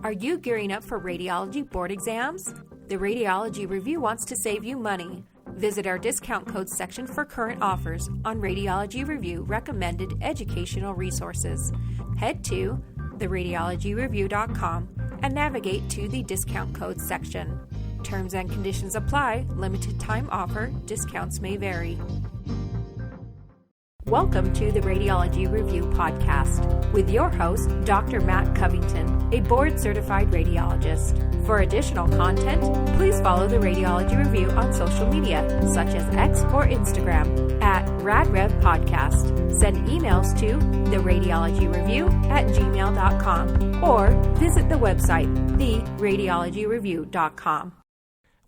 Are you gearing up for radiology board exams? The Radiology Review wants to save you money. Visit our discount code section for current offers on Radiology Review recommended educational resources. Head to theradiologyreview.com and navigate to the discount code section. Terms and conditions apply. Limited time offer. Discounts may vary. Welcome to the Radiology Review podcast with your host, Dr. Matt Covington, a board-certified radiologist. For additional content, please follow the Radiology Review on social media, such as X or Instagram, at RadRevPodcast. Send emails to theradiologyreview@gmail.com or visit the website, theradiologyreview.com.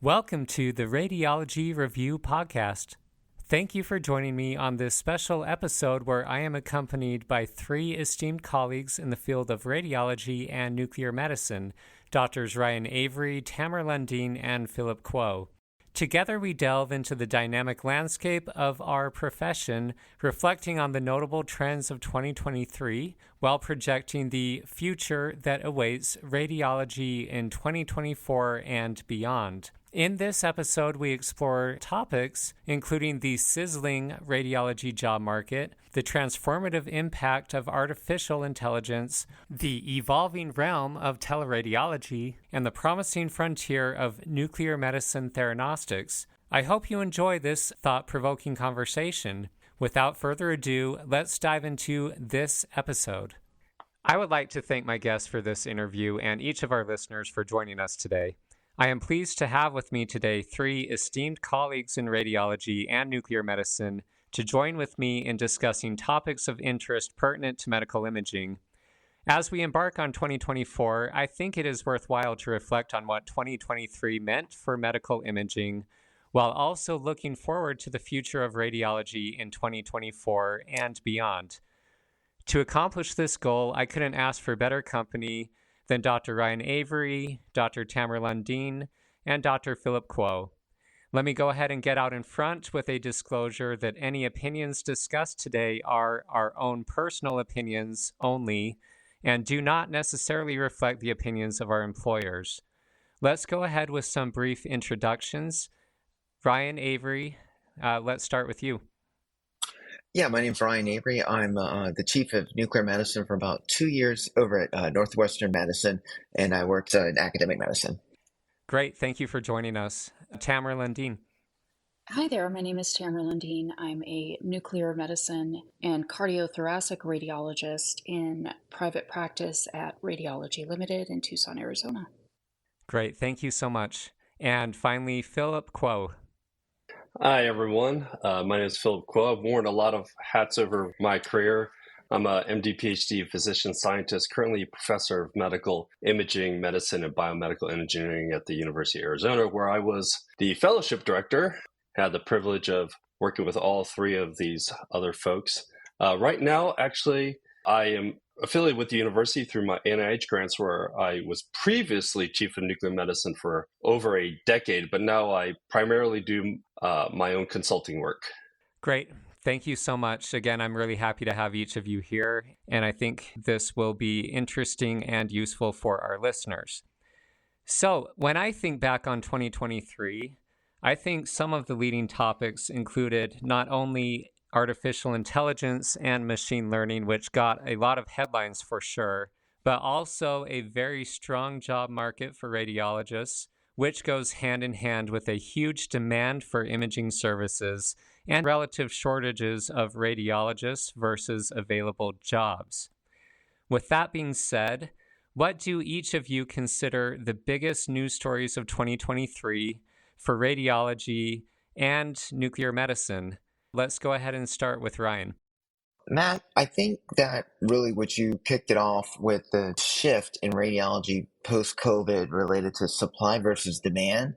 Welcome to the Radiology Review podcast. Thank you for joining me on this special episode where I am accompanied by three esteemed colleagues in the field of radiology and nuclear medicine, Drs. Ryan Avery, Tamara Lundeen, and Phillip. Together we delve into the dynamic landscape of our profession, reflecting on the notable trends of 2023 while projecting the future that awaits radiology in 2024 and beyond. In this episode, we explore topics including the sizzling radiology job market, the transformative impact of artificial intelligence, the evolving realm of teleradiology, and the promising frontier of nuclear medicine theranostics. I hope you enjoy this thought-provoking conversation. Without further ado, let's dive into this episode. I would like to thank my guests for this interview and each of our listeners for joining us today. I am pleased to have with me today three esteemed colleagues in radiology and nuclear medicine to join with me in discussing topics of interest pertinent to medical imaging. As we embark on 2024, I think it is worthwhile to reflect on what 2023 meant for medical imaging, while also looking forward to the future of radiology in 2024 and beyond. To accomplish this goal, I couldn't ask for better company than Dr. Ryan Avery, Dr. Tamara Lundeen, and Dr. Phillip. Let me go ahead and get out in front with a disclosure that any opinions discussed today are our own personal opinions only and do not necessarily reflect the opinions of our employers. Let's go ahead with some brief introductions. Ryan Avery, let's start with you. Yeah, my name's Ryan Avery. I'm the chief of nuclear medicine for about 2 years over at Northwestern Medicine, and I worked in academic medicine. Great. Thank you for joining us. Tamara Lundeen. Hi there. My name is Tamara Lundeen. I'm a nuclear medicine and cardiothoracic radiologist in private practice at Radiology Limited in Tucson, Arizona. Great. Thank you so much. And finally, Phillip. Hi, everyone. My name is Phillip. I've worn a lot of hats over my career. I'm a MD, PhD physician scientist, currently a professor of medical imaging, medicine, and biomedical engineering at the University of Arizona, where I was the fellowship director. Had the privilege of working with all three of these other folks. Right now, actually, I am affiliated with the university through my NIH grants, where I was previously chief of nuclear medicine for over a decade, but now I primarily do my own consulting work. Great. Thank you so much. Again, I'm really happy to have each of you here, and I think this will be interesting and useful for our listeners. So when I think back on 2023, I think some of the leading topics included not only artificial intelligence and machine learning, which got a lot of headlines for sure, but also a very strong job market for radiologists, which goes hand in hand with a huge demand for imaging services and relative shortages of radiologists versus available jobs. With that being said, what do each of you consider the biggest news stories of 2023 for radiology and nuclear medicine? Let's go ahead and start with Ryan. Matt, I think that really what you kicked it off with the shift in radiology post-COVID related to supply versus demand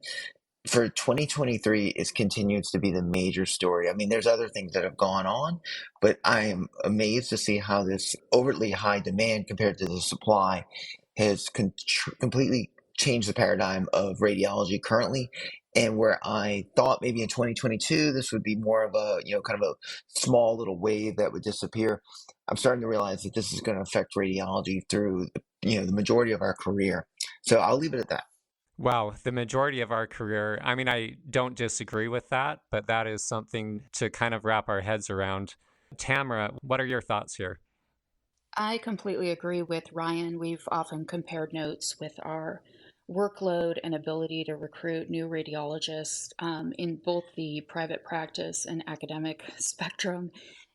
for 2023 continues to be the major story. I mean, there's other things that have gone on, but I am amazed to see how this overtly high demand compared to the supply has completely changed the paradigm of radiology currently. And where I thought maybe in 2022, this would be more of a, kind of a small little wave that would disappear. I'm starting to realize that this is going to affect radiology through, the majority of our career. So I'll leave it at that. Wow, the majority of our career. I mean, I don't disagree with that, but that is something to kind of wrap our heads around. Tamara, what are your thoughts here? I completely agree with Ryan. We've often compared notes with our workload and ability to recruit new radiologists in both the private practice and academic spectrum.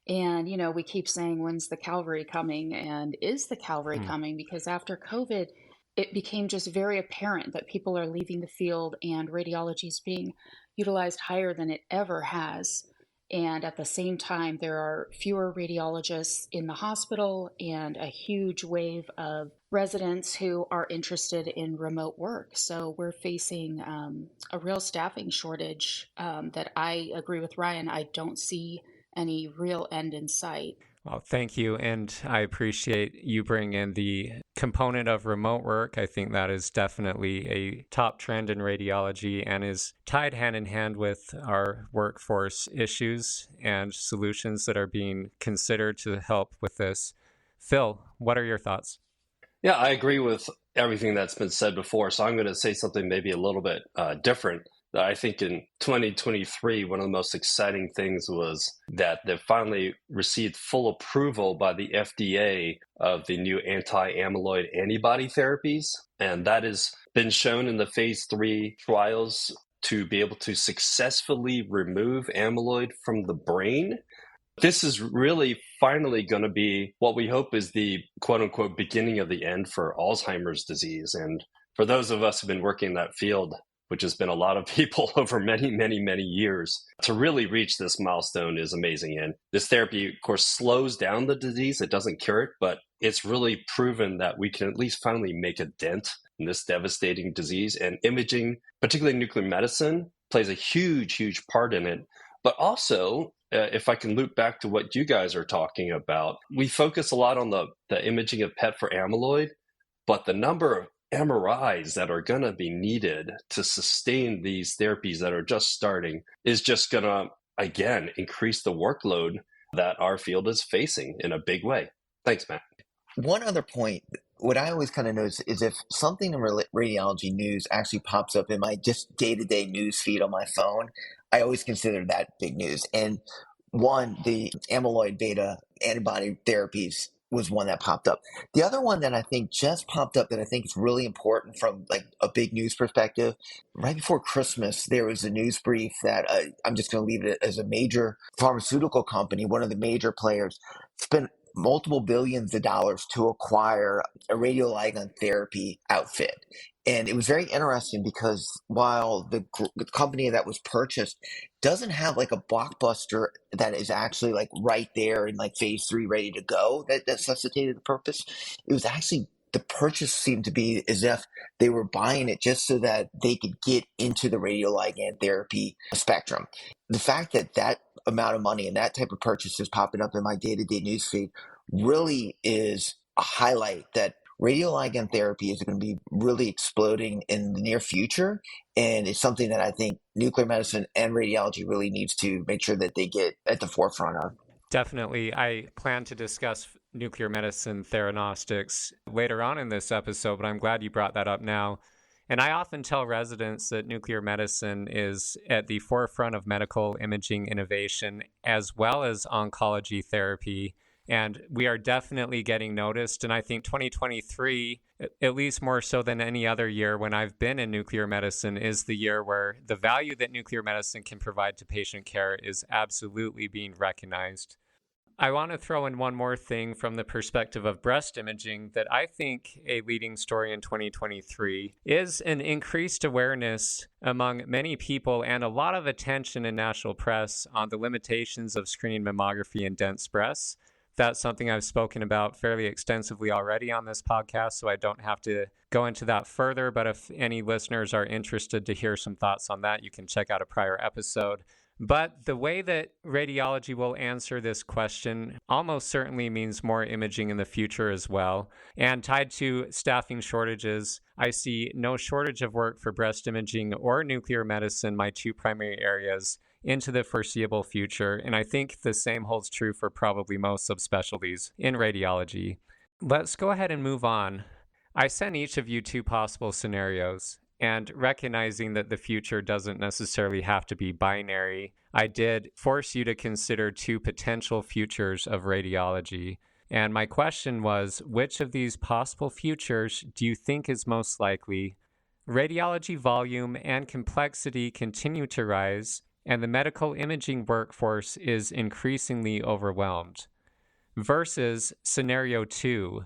And, we keep saying, when's the cavalry coming? And is the cavalry coming? Because after COVID, it became just very apparent that people are leaving the field and radiology is being utilized higher than it ever has. And at the same time, there are fewer radiologists in the hospital and a huge wave of residents who are interested in remote work. So we're facing a real staffing shortage that I agree with Ryan. I don't see any real end in sight. Well, thank you. And I appreciate you bringing in the component of remote work. I think that is definitely a top trend in radiology and is tied hand in hand with our workforce issues and solutions that are being considered to help with this. Phil, what are your thoughts? Yeah, I agree with everything that's been said before. So I'm going to say something maybe a little bit different. I think in 2023, one of the most exciting things was that they finally received full approval by the FDA of the new anti-amyloid antibody therapies. And that has been shown in the phase 3 trials to be able to successfully remove amyloid from the brain. This is really finally going to be what we hope is the quote unquote beginning of the end for Alzheimer's disease. And for those of us who've been working in that field, which has been a lot of people over many, many, many years, to really reach this milestone is amazing. And this therapy, of course, slows down the disease. It doesn't cure it, but it's really proven that we can at least finally make a dent in this devastating disease. And imaging, particularly nuclear medicine, plays a huge, huge part in it. But also, if I can loop back to what you guys are talking about, we focus a lot on the imaging of PET for amyloid, but the number of MRIs that are going to be needed to sustain these therapies that are just starting is just going to, again, increase the workload that our field is facing in a big way. Thanks, Matt. One other point, what I always kind of notice is if something in radiology news actually pops up in my just day-to-day news feed on my phone, I always consider that big news. And one, the amyloid beta antibody therapies was one that popped up. The other one that I think just popped up that I think is really important from like a big news perspective, right before Christmas, there was a news brief that I'm just going to leave it as a major pharmaceutical company, one of the major players, spent multiple billions of dollars to acquire a radioligand therapy outfit. And it was very interesting because while the company that was purchased doesn't have like a blockbuster that is actually like right there in like phase 3 ready to go that necessitated the purpose, it was actually the purchase seemed to be as if they were buying it just so that they could get into the radioligand therapy spectrum. The fact that that amount of money and that type of purchase is popping up in my day-to-day newsfeed really is a highlight that radioligand therapy is going to be really exploding in the near future. And it's something that I think nuclear medicine and radiology really needs to make sure that they get at the forefront of. Definitely. I plan to discuss nuclear medicine theranostics later on in this episode, but I'm glad you brought that up now. And I often tell residents that nuclear medicine is at the forefront of medical imaging innovation as well as oncology therapy. And we are definitely getting noticed. And I think 2023, at least more so than any other year when I've been in nuclear medicine, is the year where the value that nuclear medicine can provide to patient care is absolutely being recognized. I want to throw in one more thing from the perspective of breast imaging that I think a leading story in 2023 is an increased awareness among many people and a lot of attention in national press on the limitations of screening mammography in dense breasts. That's something I've spoken about fairly extensively already on this podcast, so I don't have to go into that further. But if any listeners are interested to hear some thoughts on that, you can check out a prior episode. But the way that radiology will answer this question almost certainly means more imaging in the future as well. And tied to staffing shortages, I see no shortage of work for breast imaging or nuclear medicine, my two primary areas, into the foreseeable future. And I think the same holds true for probably most subspecialties in radiology. Let's go ahead and move on. I sent each of you two possible scenarios. And recognizing that the future doesn't necessarily have to be binary, I did force you to consider two potential futures of radiology. And my question was, which of these possible futures do you think is most likely? Radiology volume and complexity continue to rise, and the medical imaging workforce is increasingly overwhelmed. Versus scenario 2.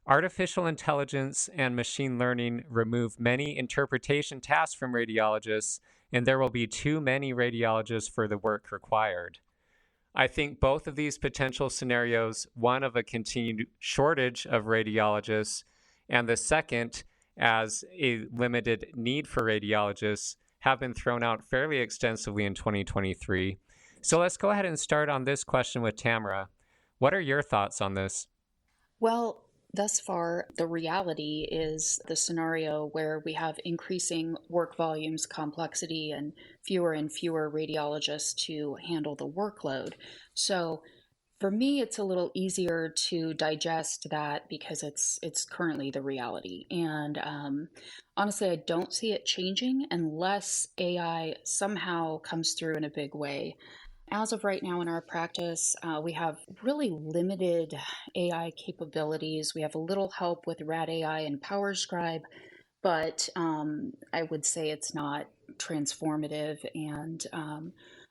Artificial intelligence and machine learning remove many interpretation tasks from radiologists, and there will be too many radiologists for the work required. I think both of these potential scenarios, one of a continued shortage of radiologists, and the second as a limited need for radiologists, have been thrown out fairly extensively in 2023. So let's go ahead and start on this question with Tamara. What are your thoughts on this? Well, thus far, the reality is the scenario where we have increasing work volumes, complexity, and fewer radiologists to handle the workload. So for me, it's a little easier to digest that because it's currently the reality. And honestly, I don't see it changing unless AI somehow comes through in a big way. As of right now in our practice, we have really limited AI capabilities. We have a little help with Rad AI and PowerScribe, but I would say it's not transformative. And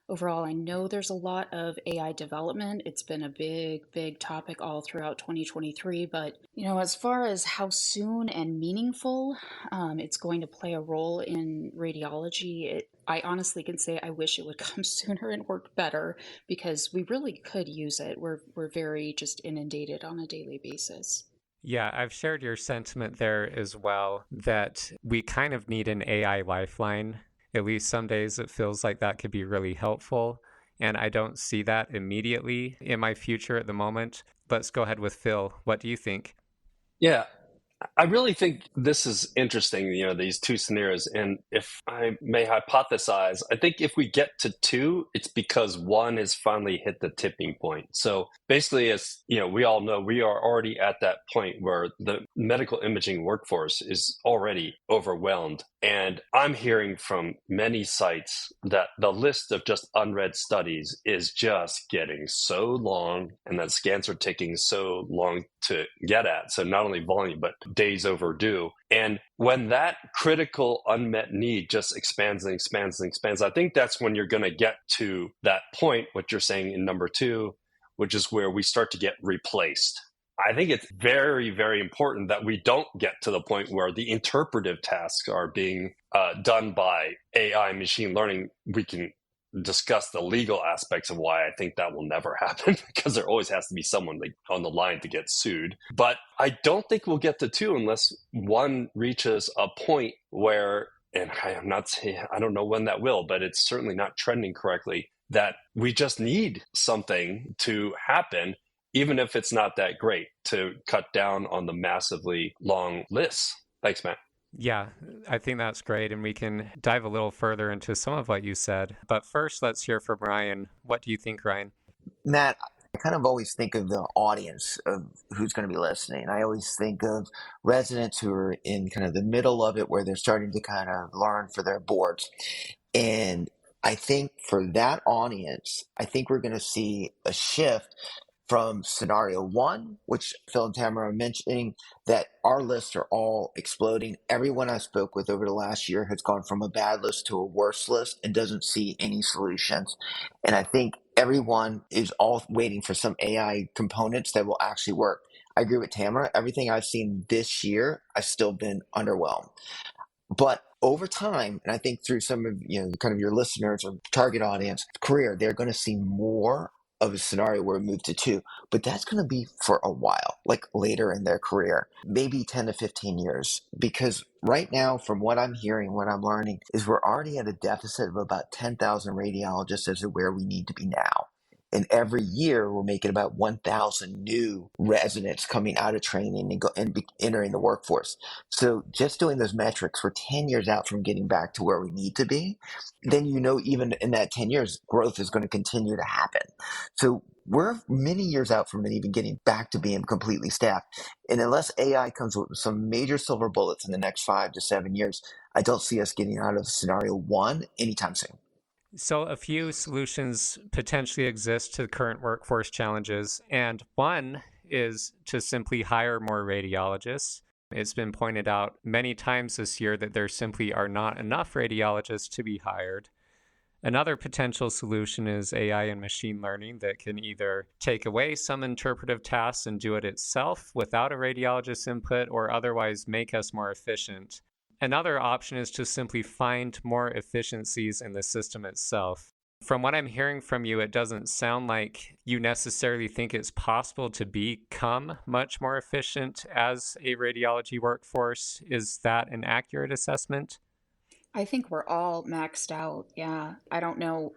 overall, I know there's a lot of AI development. It's been a big topic all throughout 2023. But, as far as how soon and meaningful it's going to play a role in radiology, I honestly can say I wish it would come sooner and work better because we really could use it. We're very just inundated on a daily basis. Yeah, I've shared your sentiment there as well, that we kind of need an AI lifeline. At least some days it feels like that could be really helpful. And I don't see that immediately in my future at the moment. Let's go ahead with Phil. What do you think? Yeah, I really think this is interesting, these two scenarios. And if I may hypothesize, I think if we get to two, it's because one has finally hit the tipping point. So basically, as we all know, we are already at that point where the medical imaging workforce is already overwhelmed. And I'm hearing from many sites that the list of just unread studies is just getting so long, and that scans are taking so long to get at. So not only volume, but days overdue. And when that critical unmet need just expands and expands and expands, I think that's when you're going to get to that point, what you're saying in number two, which is where we start to get replaced. I think it's very, very important that we don't get to the point where the interpretive tasks are being done by AI machine learning. We can discuss the legal aspects of why I think that will never happen because there always has to be someone on the line to get sued. But I don't think we'll get to two unless one reaches a point where, and I'm not saying, I don't know when that will, but it's certainly not trending correctly, that we just need something to happen, even if it's not that great, to cut down on the massively long lists. Thanks, Matt. Yeah, I think that's great. And we can dive a little further into some of what you said. But first, let's hear from Ryan. What do you think, Ryan? Matt, I kind of always think of the audience of who's going to be listening. I always think of residents who are in kind of the middle of it where they're starting to kind of learn for their boards. And I think for that audience, I think we're going to see a shift from scenario one, which Phil and Tamara are mentioning, that our lists are all exploding. Everyone I spoke with over the last year has gone from a bad list to a worse list and doesn't see any solutions. And I think everyone is all waiting for some AI components that will actually work. I agree with Tamara. Everything I've seen this year, I've still been underwhelmed. But over time, and I think through some of kind of your listeners or target audience career, they're going to see more of a scenario where we move to 2, but that's going to be for a while, like later in their career, maybe 10 to 15 years. Because right now, from what I'm hearing, what I'm learning, is we're already at a deficit of about 10,000 radiologists as to where we need to be now. And every year, we're making about 1,000 new residents coming out of training and entering the workforce. So just doing those metrics, we're 10 years out from getting back to where we need to be. Then, even in that 10 years, growth is going to continue to happen. So we're many years out from even getting back to being completely staffed. And unless AI comes with some major silver bullets in the next 5 to 7 years, I don't see us getting out of scenario 1 anytime soon. So a few solutions potentially exist to the current workforce challenges, and one is to simply hire more radiologists. It's been pointed out many times this year that there simply are not enough radiologists to be hired. Another potential solution is AI and machine learning that can either take away some interpretive tasks and do it itself without a radiologist's input, or otherwise make us more efficient. Another option is to simply find more efficiencies in the system itself. From what I'm hearing from you, it doesn't sound like you necessarily think it's possible to become much more efficient as a radiology workforce. Is that an accurate assessment? I think we're all maxed out. Yeah. I don't know,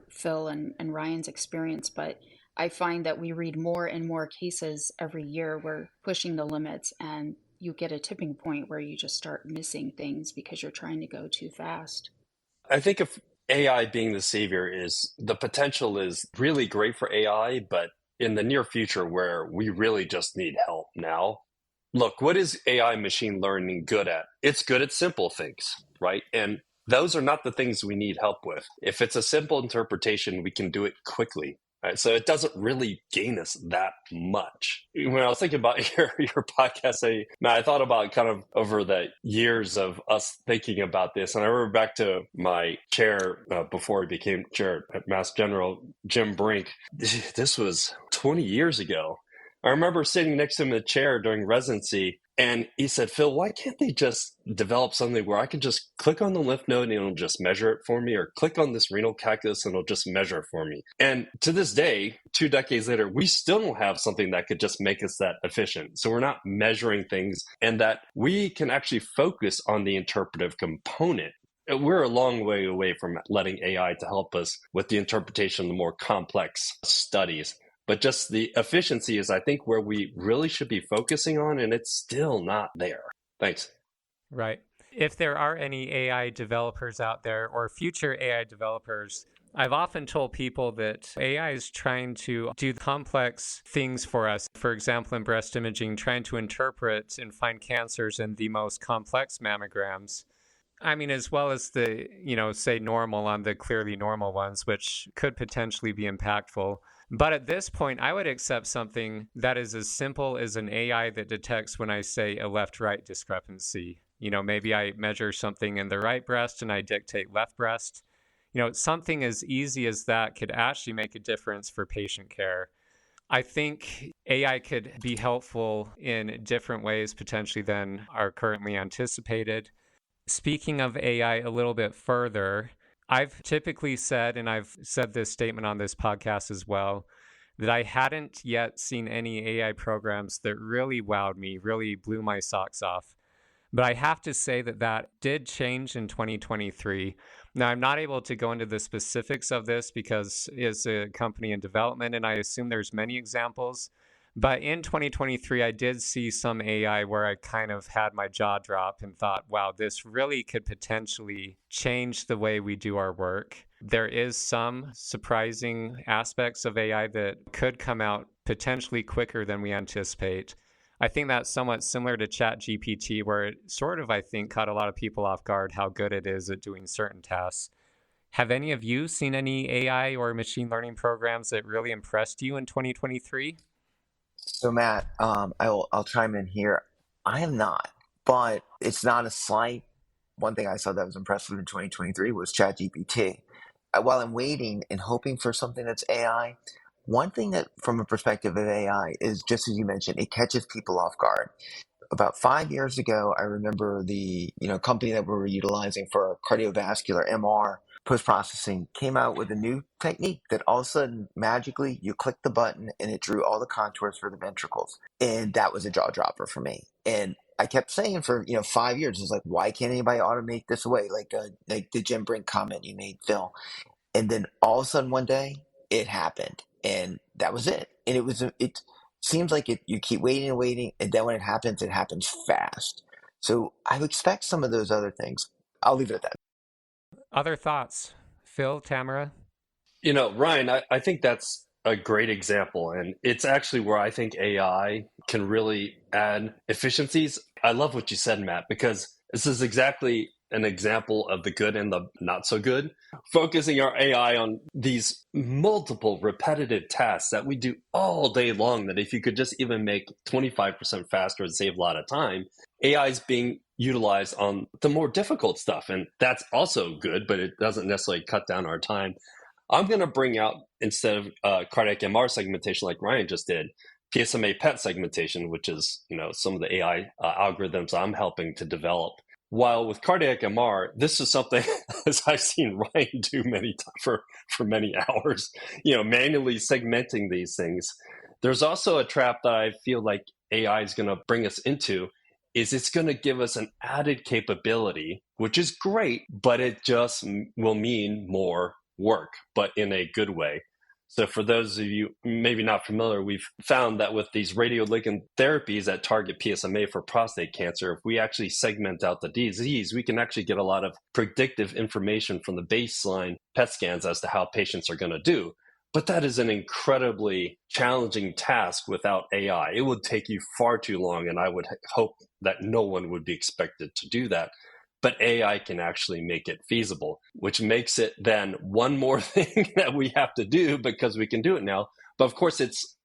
Phil and Ryan's experience, but I find that we read more and more cases every year. We're pushing the limits, and you get a tipping point where you just start missing things because you're trying to go too fast. I think if AI being the savior is the potential is really great for AI, but in the near future where we really just need help now. Look, what is AI machine learning good at? It's good at simple things, right? And those are not the things we need help with. If it's a simple interpretation, we can do it quickly. Right, so it doesn't really gain us that much. When I was thinking about your podcast, I thought about kind of over the years of us thinking about this. And I remember back to my chair before he became chair at Mass General, Jim Brink. This was 20 years ago. I remember sitting next to him in a chair during residency, and he said, Phil, why can't they just develop something where I can just click on the lymph node and it'll just measure it for me, or click on this renal calculus and it'll just measure it for me? And to this day, 2 decades later, we still don't have something that could just make us that efficient. So we're not measuring things, and that we can actually focus on the interpretive component. We're a long way away from letting AI to help us with the interpretation of the more complex studies. But just the efficiency is, I think, where we really should be focusing on, and it's still not there. Thanks. Right. If there are any AI developers out there or future AI developers, I've often told people that AI is trying to do complex things for us. For example, in breast imaging, trying to interpret and find cancers in the most complex mammograms. I mean, as well as the, say normal on the clearly normal ones, which could potentially be impactful. But at this point, I would accept something that is as simple as an AI that detects when I say a left-right discrepancy. Maybe I measure something in the right breast and I dictate left breast. Something as easy as that could actually make a difference for patient care. I think AI could be helpful in different ways potentially than are currently anticipated. Speaking of AI a little bit further, I've typically said, and I've said this statement on this podcast as well, that I hadn't yet seen any AI programs that really wowed me, really blew my socks off. But I have to say that did change in 2023. Now, I'm not able to go into the specifics of this because it's a company in development, and I assume there's many examples. But in 2023, I did see some AI where I kind of had my jaw drop and thought, wow, this really could potentially change the way we do our work. There is some surprising aspects of AI that could come out potentially quicker than we anticipate. I think that's somewhat similar to ChatGPT, where it sort of, I think, caught a lot of people off guard how good it is at doing certain tasks. Have any of you seen any AI or machine learning programs that really impressed you in 2023? So Matt, I'll chime in here. I am not, but it's not a slight. One thing I saw that was impressive in 2023 was ChatGPT. While I'm waiting and hoping for something that's AI, one thing that, from a perspective of AI, is just as you mentioned, it catches people off guard. About 5 years ago, I remember the company that we were utilizing for our cardiovascular MR post-processing came out with a new technique that all of a sudden magically you click the button and it drew all the contours for the ventricles. And that was a jaw dropper for me. And I kept saying for 5 years, it's like, why can't anybody automate this away? Like the Jim Brink comment you made, Phil. And then all of a sudden one day it happened, and that was it. And it seems like you keep waiting and waiting, and then when it happens fast. So I would expect some of those other things. I'll leave it at that. Other thoughts? Phil, Tamara? Ryan, I think that's a great example. And it's actually where I think AI can really add efficiencies. I love what you said, Matt, because this is exactly an example of the good and the not so good. Focusing our AI on these multiple repetitive tasks that we do all day long, that if you could just even make 25% faster and save a lot of time, AI is being utilized on the more difficult stuff. And that's also good, but it doesn't necessarily cut down our time. I'm going to bring out, instead of cardiac MR segmentation like Ryan just did, PSMA PET segmentation, which is some of the AI algorithms I'm helping to develop. While with cardiac MR, this is something as I've seen Ryan do many times for many hours, manually segmenting these things. There's also a trap that I feel like AI is going to bring us into, is it's going to give us an added capability, which is great, but it just will mean more work, but in a good way. So for those of you maybe not familiar, we've found that with these radioligand therapies that target PSMA for prostate cancer, if we actually segment out the disease, we can actually get a lot of predictive information from the baseline PET scans as to how patients are going to do. But that is an incredibly challenging task without AI. It would take you far too long, and I would hope that no one would be expected to do that. But AI can actually make it feasible, which makes it then one more thing that we have to do because we can do it now. But of course, it's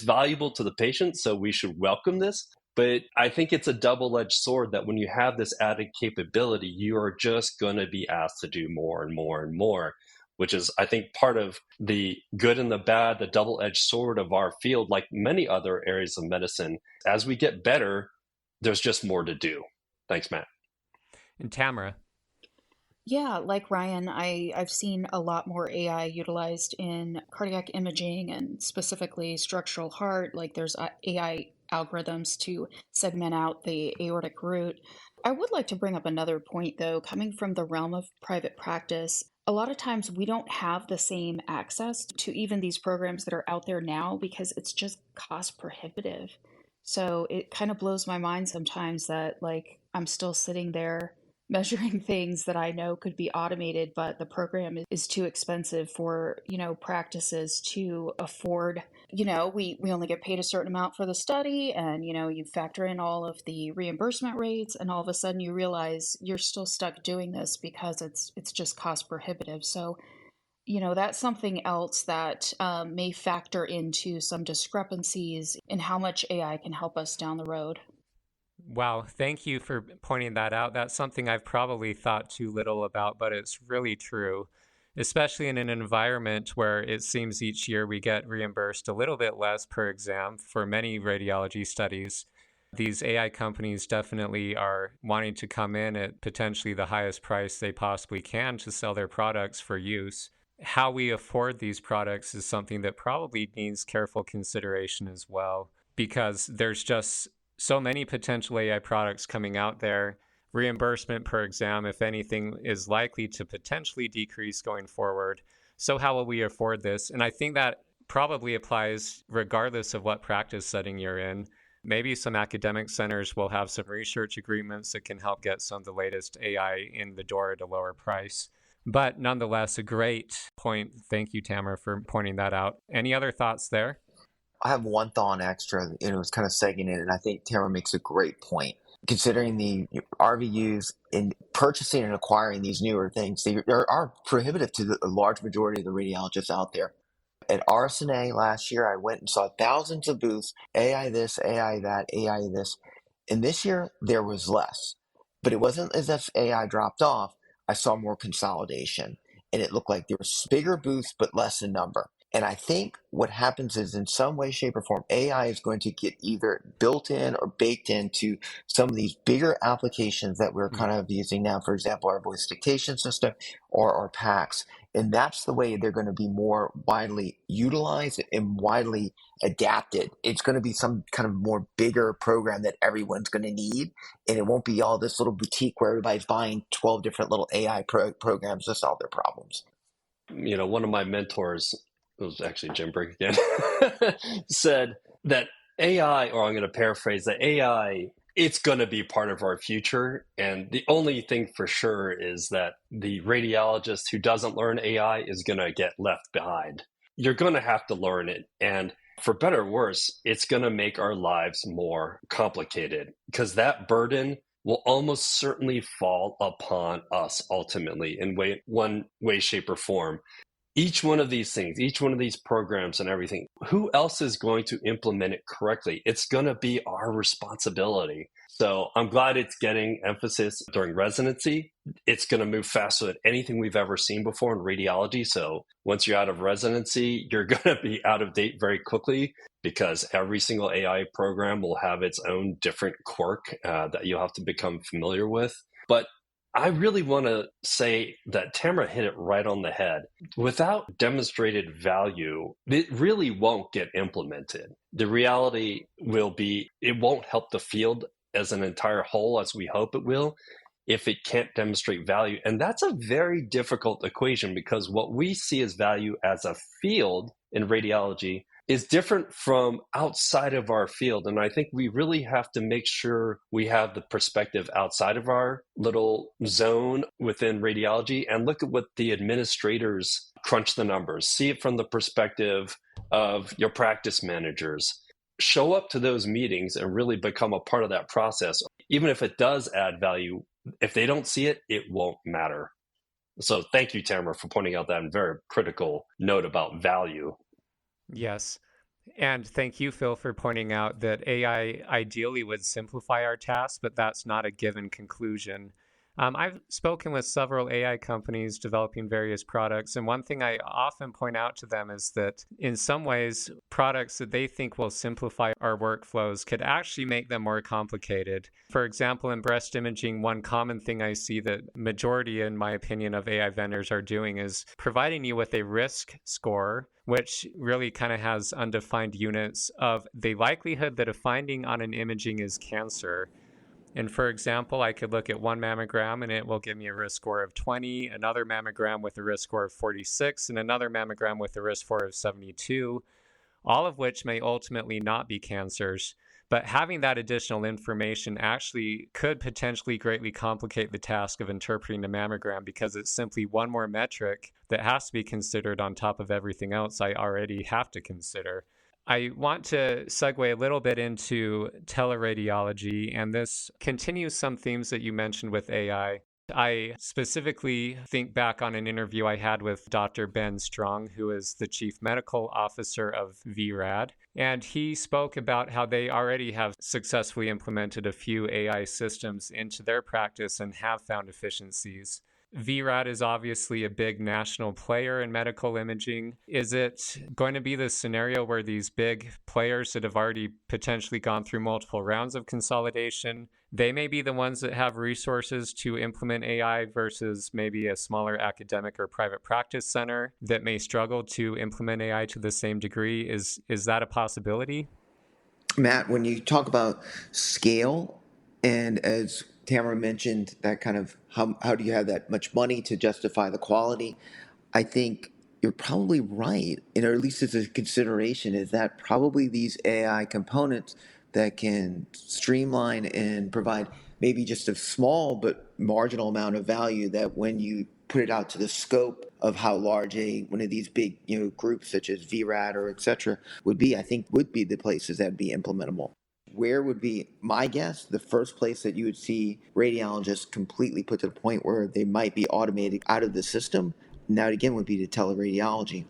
valuable to the patient, so we should welcome this. But I think it's a double-edged sword that when you have this added capability, you are just going to be asked to do more and more and more, which is, I think, part of the good and the bad, the double-edged sword of our field, like many other areas of medicine. As we get better, there's just more to do. Thanks, Matt. And Tamara? Yeah, like Ryan, I've seen a lot more AI utilized in cardiac imaging and specifically structural heart. Like there's AI algorithms to segment out the aortic root. I would like to bring up another point, though, coming from the realm of private practice. A lot of times we don't have the same access to even these programs that are out there now because it's just cost prohibitive. So it kind of blows my mind sometimes that like I'm still sitting there measuring things that I know could be automated, but the program is too expensive for, practices to afford. We only get paid a certain amount for the study, and, you factor in all of the reimbursement rates, and all of a sudden you realize you're still stuck doing this because it's just cost prohibitive. So, that's something else that may factor into some discrepancies in how much AI can help us down the road. Wow, thank you for pointing that out. That's something I've probably thought too little about, but it's really true, especially in an environment where it seems each year we get reimbursed a little bit less per exam for many radiology studies. These AI companies definitely are wanting to come in at potentially the highest price they possibly can to sell their products for use. How we afford these products is something that probably needs careful consideration as well, because there's just so many potential AI products coming out there. Reimbursement per exam, if anything, is likely to potentially decrease going forward. So how will we afford this? And I think that probably applies regardless of what practice setting you're in. Maybe some academic centers will have some research agreements that can help get some of the latest AI in the door at a lower price. But nonetheless, a great point. Thank you, Tamara, for pointing that out. Any other thoughts there? I have one thought extra, and it was kind of segging it, and I think Tamara makes a great point. Considering the RVUs in purchasing and acquiring these newer things, they are prohibitive to the large majority of the radiologists out there. At RSNA last year, I went and saw thousands of booths, AI this, AI that, AI this. And this year, there was less. But it wasn't as if AI dropped off. I saw more consolidation. And it looked like there were bigger booths, but less in number. And I think what happens is in some way, shape, or form, AI is going to get either built in or baked into some of these bigger applications that we're kind of using now. For example, our voice dictation system or our PACS. And that's the way they're going to be more widely utilized and widely adapted. It's going to be some kind of more bigger program that everyone's going to need. And it won't be all this little boutique where everybody's buying 12 different little AI programs to solve their problems. One of my mentors, it was actually Jim Brick again, said that AI, or I'm going to paraphrase that AI, it's going to be part of our future. And the only thing for sure is that the radiologist who doesn't learn AI is going to get left behind. You're going to have to learn it. And for better or worse, it's going to make our lives more complicated because that burden will almost certainly fall upon us ultimately in one way, shape, or form. Each one of these things, each one of these programs and everything, who else is going to implement it correctly? It's going to be our responsibility. So I'm glad it's getting emphasis during residency. It's going to move faster than anything we've ever seen before in radiology. So once you're out of residency, you're going to be out of date very quickly because every single AI program will have its own different quirk that you'll have to become familiar with. But I really want to say that Tamara hit it right on the head. Without demonstrated value, it really won't get implemented. The reality will be it won't help the field as an entire whole as we hope it will if it can't demonstrate value. And that's a very difficult equation because what we see as value as a field in radiology is different from outside of our field. And I think we really have to make sure we have the perspective outside of our little zone within radiology and look at what the administrators crunch the numbers, see it from the perspective of your practice managers. Show up to those meetings and really become a part of that process. Even if it does add value, if they don't see it, it won't matter. So thank you, Tamara, for pointing out that very critical note about value. Yes. And thank you, Phil, for pointing out that AI ideally would simplify our tasks, but that's not a given conclusion. I've spoken with several AI companies developing various products, and one thing I often point out to them is that in some ways, products that they think will simplify our workflows could actually make them more complicated. For example, in breast imaging, one common thing I see that majority, in my opinion, of AI vendors are doing is providing you with a risk score, which really kind of has undefined units of the likelihood that a finding on an imaging is cancer. And for example, I could look at one mammogram and it will give me a risk score of 20, another mammogram with a risk score of 46, and another mammogram with a risk score of 72, all of which may ultimately not be cancers. But having that additional information actually could potentially greatly complicate the task of interpreting a mammogram because it's simply one more metric that has to be considered on top of everything else I already have to consider. I want to segue a little bit into teleradiology, and this continues some themes that you mentioned with AI. I specifically think back on an interview I had with Dr. Ben Strong, who is the Chief Medical Officer of VRAD, and he spoke about how they already have successfully implemented a few AI systems into their practice and have found efficiencies. VRAD is obviously a big national player in medical imaging. Is it going to be the scenario where these big players that have already potentially gone through multiple rounds of consolidation, they may be the ones that have resources to implement AI versus maybe a smaller academic or private practice center that may struggle to implement AI to the same degree? Is that a possibility? Matt, when you talk about scale, and as Tamara mentioned, that kind of how do you have that much money to justify the quality? I think you're probably right, and or at least as a consideration, is that probably these AI components that can streamline and provide maybe just a small but marginal amount of value that when you put it out to the scope of how large one of these big groups such as VRAD or et cetera would be, I think would be the places that would be implementable. Where would be my guess the first place that you would see radiologists completely put to the point where they might be automated out of the system? And that again would be to teleradiology.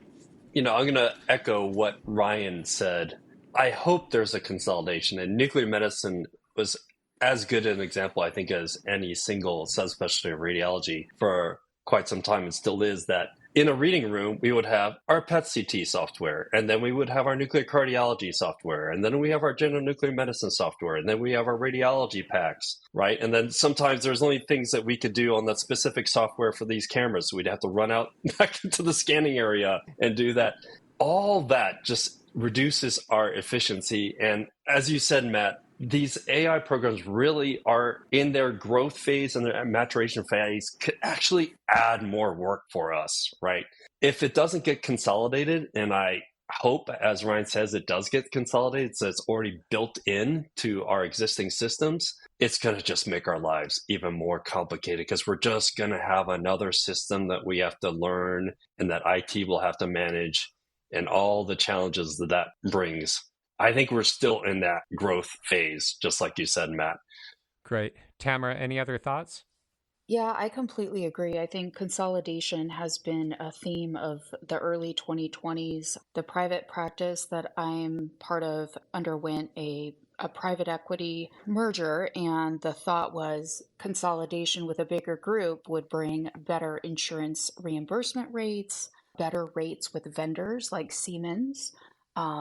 I'm going to echo what Ryan said. I hope there's a consolidation, and nuclear medicine was as good an example, I think, as any single subspecialty of radiology for quite some time and still is, that in a reading room, we would have our PET-CT software, and then we would have our nuclear cardiology software, and then we have our general nuclear medicine software, and then we have our radiology packs, right? And then sometimes there's only things that we could do on that specific software for these cameras. So we'd have to run out back into the scanning area and do that. All that just reduces our efficiency. And as you said, Matt, these AI programs really are in their growth phase and their maturation phase could actually add more work for us, right? If it doesn't get consolidated, and I hope, as Ryan says, it does get consolidated, so it's already built in to our existing systems, it's going to just make our lives even more complicated because we're just going to have another system that we have to learn and that IT will have to manage and all the challenges that that brings. I think we're still in that growth phase, just like you said, Matt. Great. Tamara, any other thoughts? Yeah, I completely agree. I think consolidation has been a theme of the early 2020s. The private practice that I'm part of underwent a private equity merger, and the thought was consolidation with a bigger group would bring better insurance reimbursement rates, better rates with vendors like Siemens,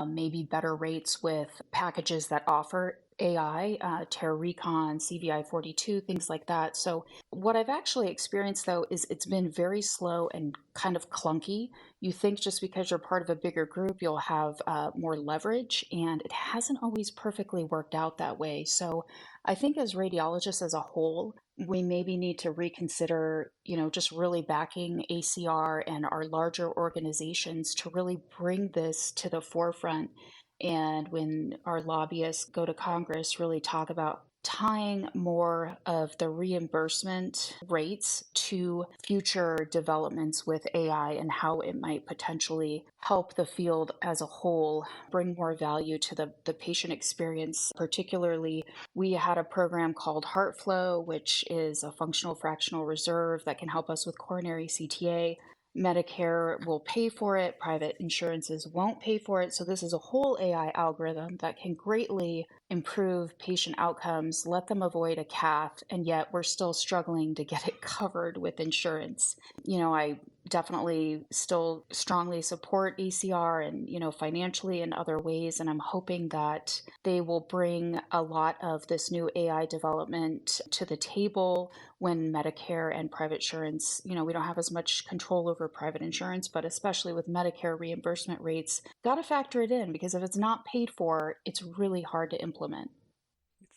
maybe better rates with packages that offer AI, Terra Recon, CVI 42, things like that. So, what I've actually experienced though is it's been very slow and kind of clunky. You think just because you're part of a bigger group, you'll have more leverage, and it hasn't always perfectly worked out that way. So, I think as radiologists as a whole, we maybe need to reconsider, just really backing ACR and our larger organizations to really bring this to the forefront. And when our lobbyists go to Congress, really talk about tying more of the reimbursement rates to future developments with AI and how it might potentially help the field as a whole bring more value to the patient experience. Particularly, we had a program called HeartFlow, which is a functional fractional reserve that can help us with coronary CTA. Medicare will pay for it, private insurances won't pay for it. So this is a whole AI algorithm that can greatly improve patient outcomes, let them avoid a cath, and yet we're still struggling to get it covered with insurance. I definitely still strongly support ACR and, financially in other ways. And I'm hoping that they will bring a lot of this new AI development to the table when Medicare and private insurance, we don't have as much control over private insurance, but especially with Medicare reimbursement rates, got to factor it in because if it's not paid for, it's really hard to implement.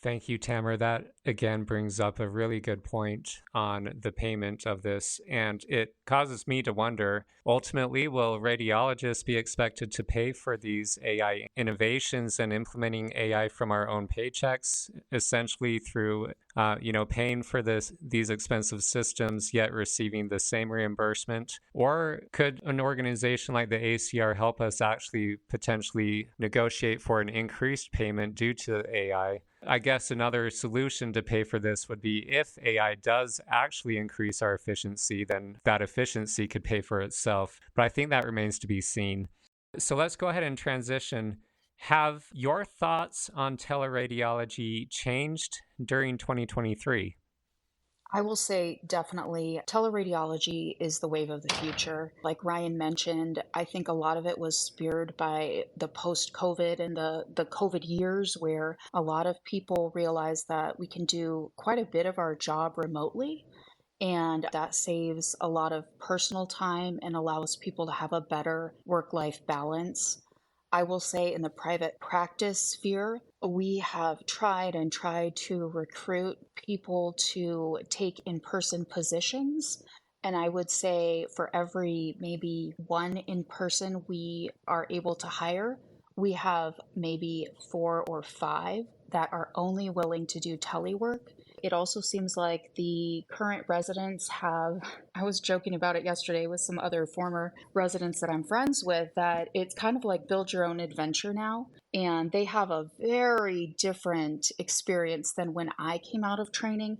Thank you, Tamara. That again brings up a really good point on the payment of this. And it causes me to wonder, ultimately, will radiologists be expected to pay for these AI innovations and implementing AI from our own paychecks, essentially through, paying for these expensive systems, yet receiving the same reimbursement? Or could an organization like the ACR help us actually potentially negotiate for an increased payment due to AI? I guess another solution to pay for this would be if AI does actually increase our efficiency, then that efficiency could pay for itself. But I think that remains to be seen. So let's go ahead and transition. Have your thoughts on teleradiology changed during 2023? I will say definitely teleradiology is the wave of the future. Like Ryan mentioned, I think a lot of it was speared by the post-COVID and the COVID years where a lot of people realized that we can do quite a bit of our job remotely. And that saves a lot of personal time and allows people to have a better work-life balance. I will say in the private practice sphere, we have tried to recruit people to take in-person positions. And I would say for every maybe one in-person we are able to hire, we have maybe 4 or 5 that are only willing to do telework. It also seems like the current residents have, I was joking about it yesterday with some other former residents that I'm friends with, that it's kind of like build your own adventure now. And they have a very different experience than when I came out of training.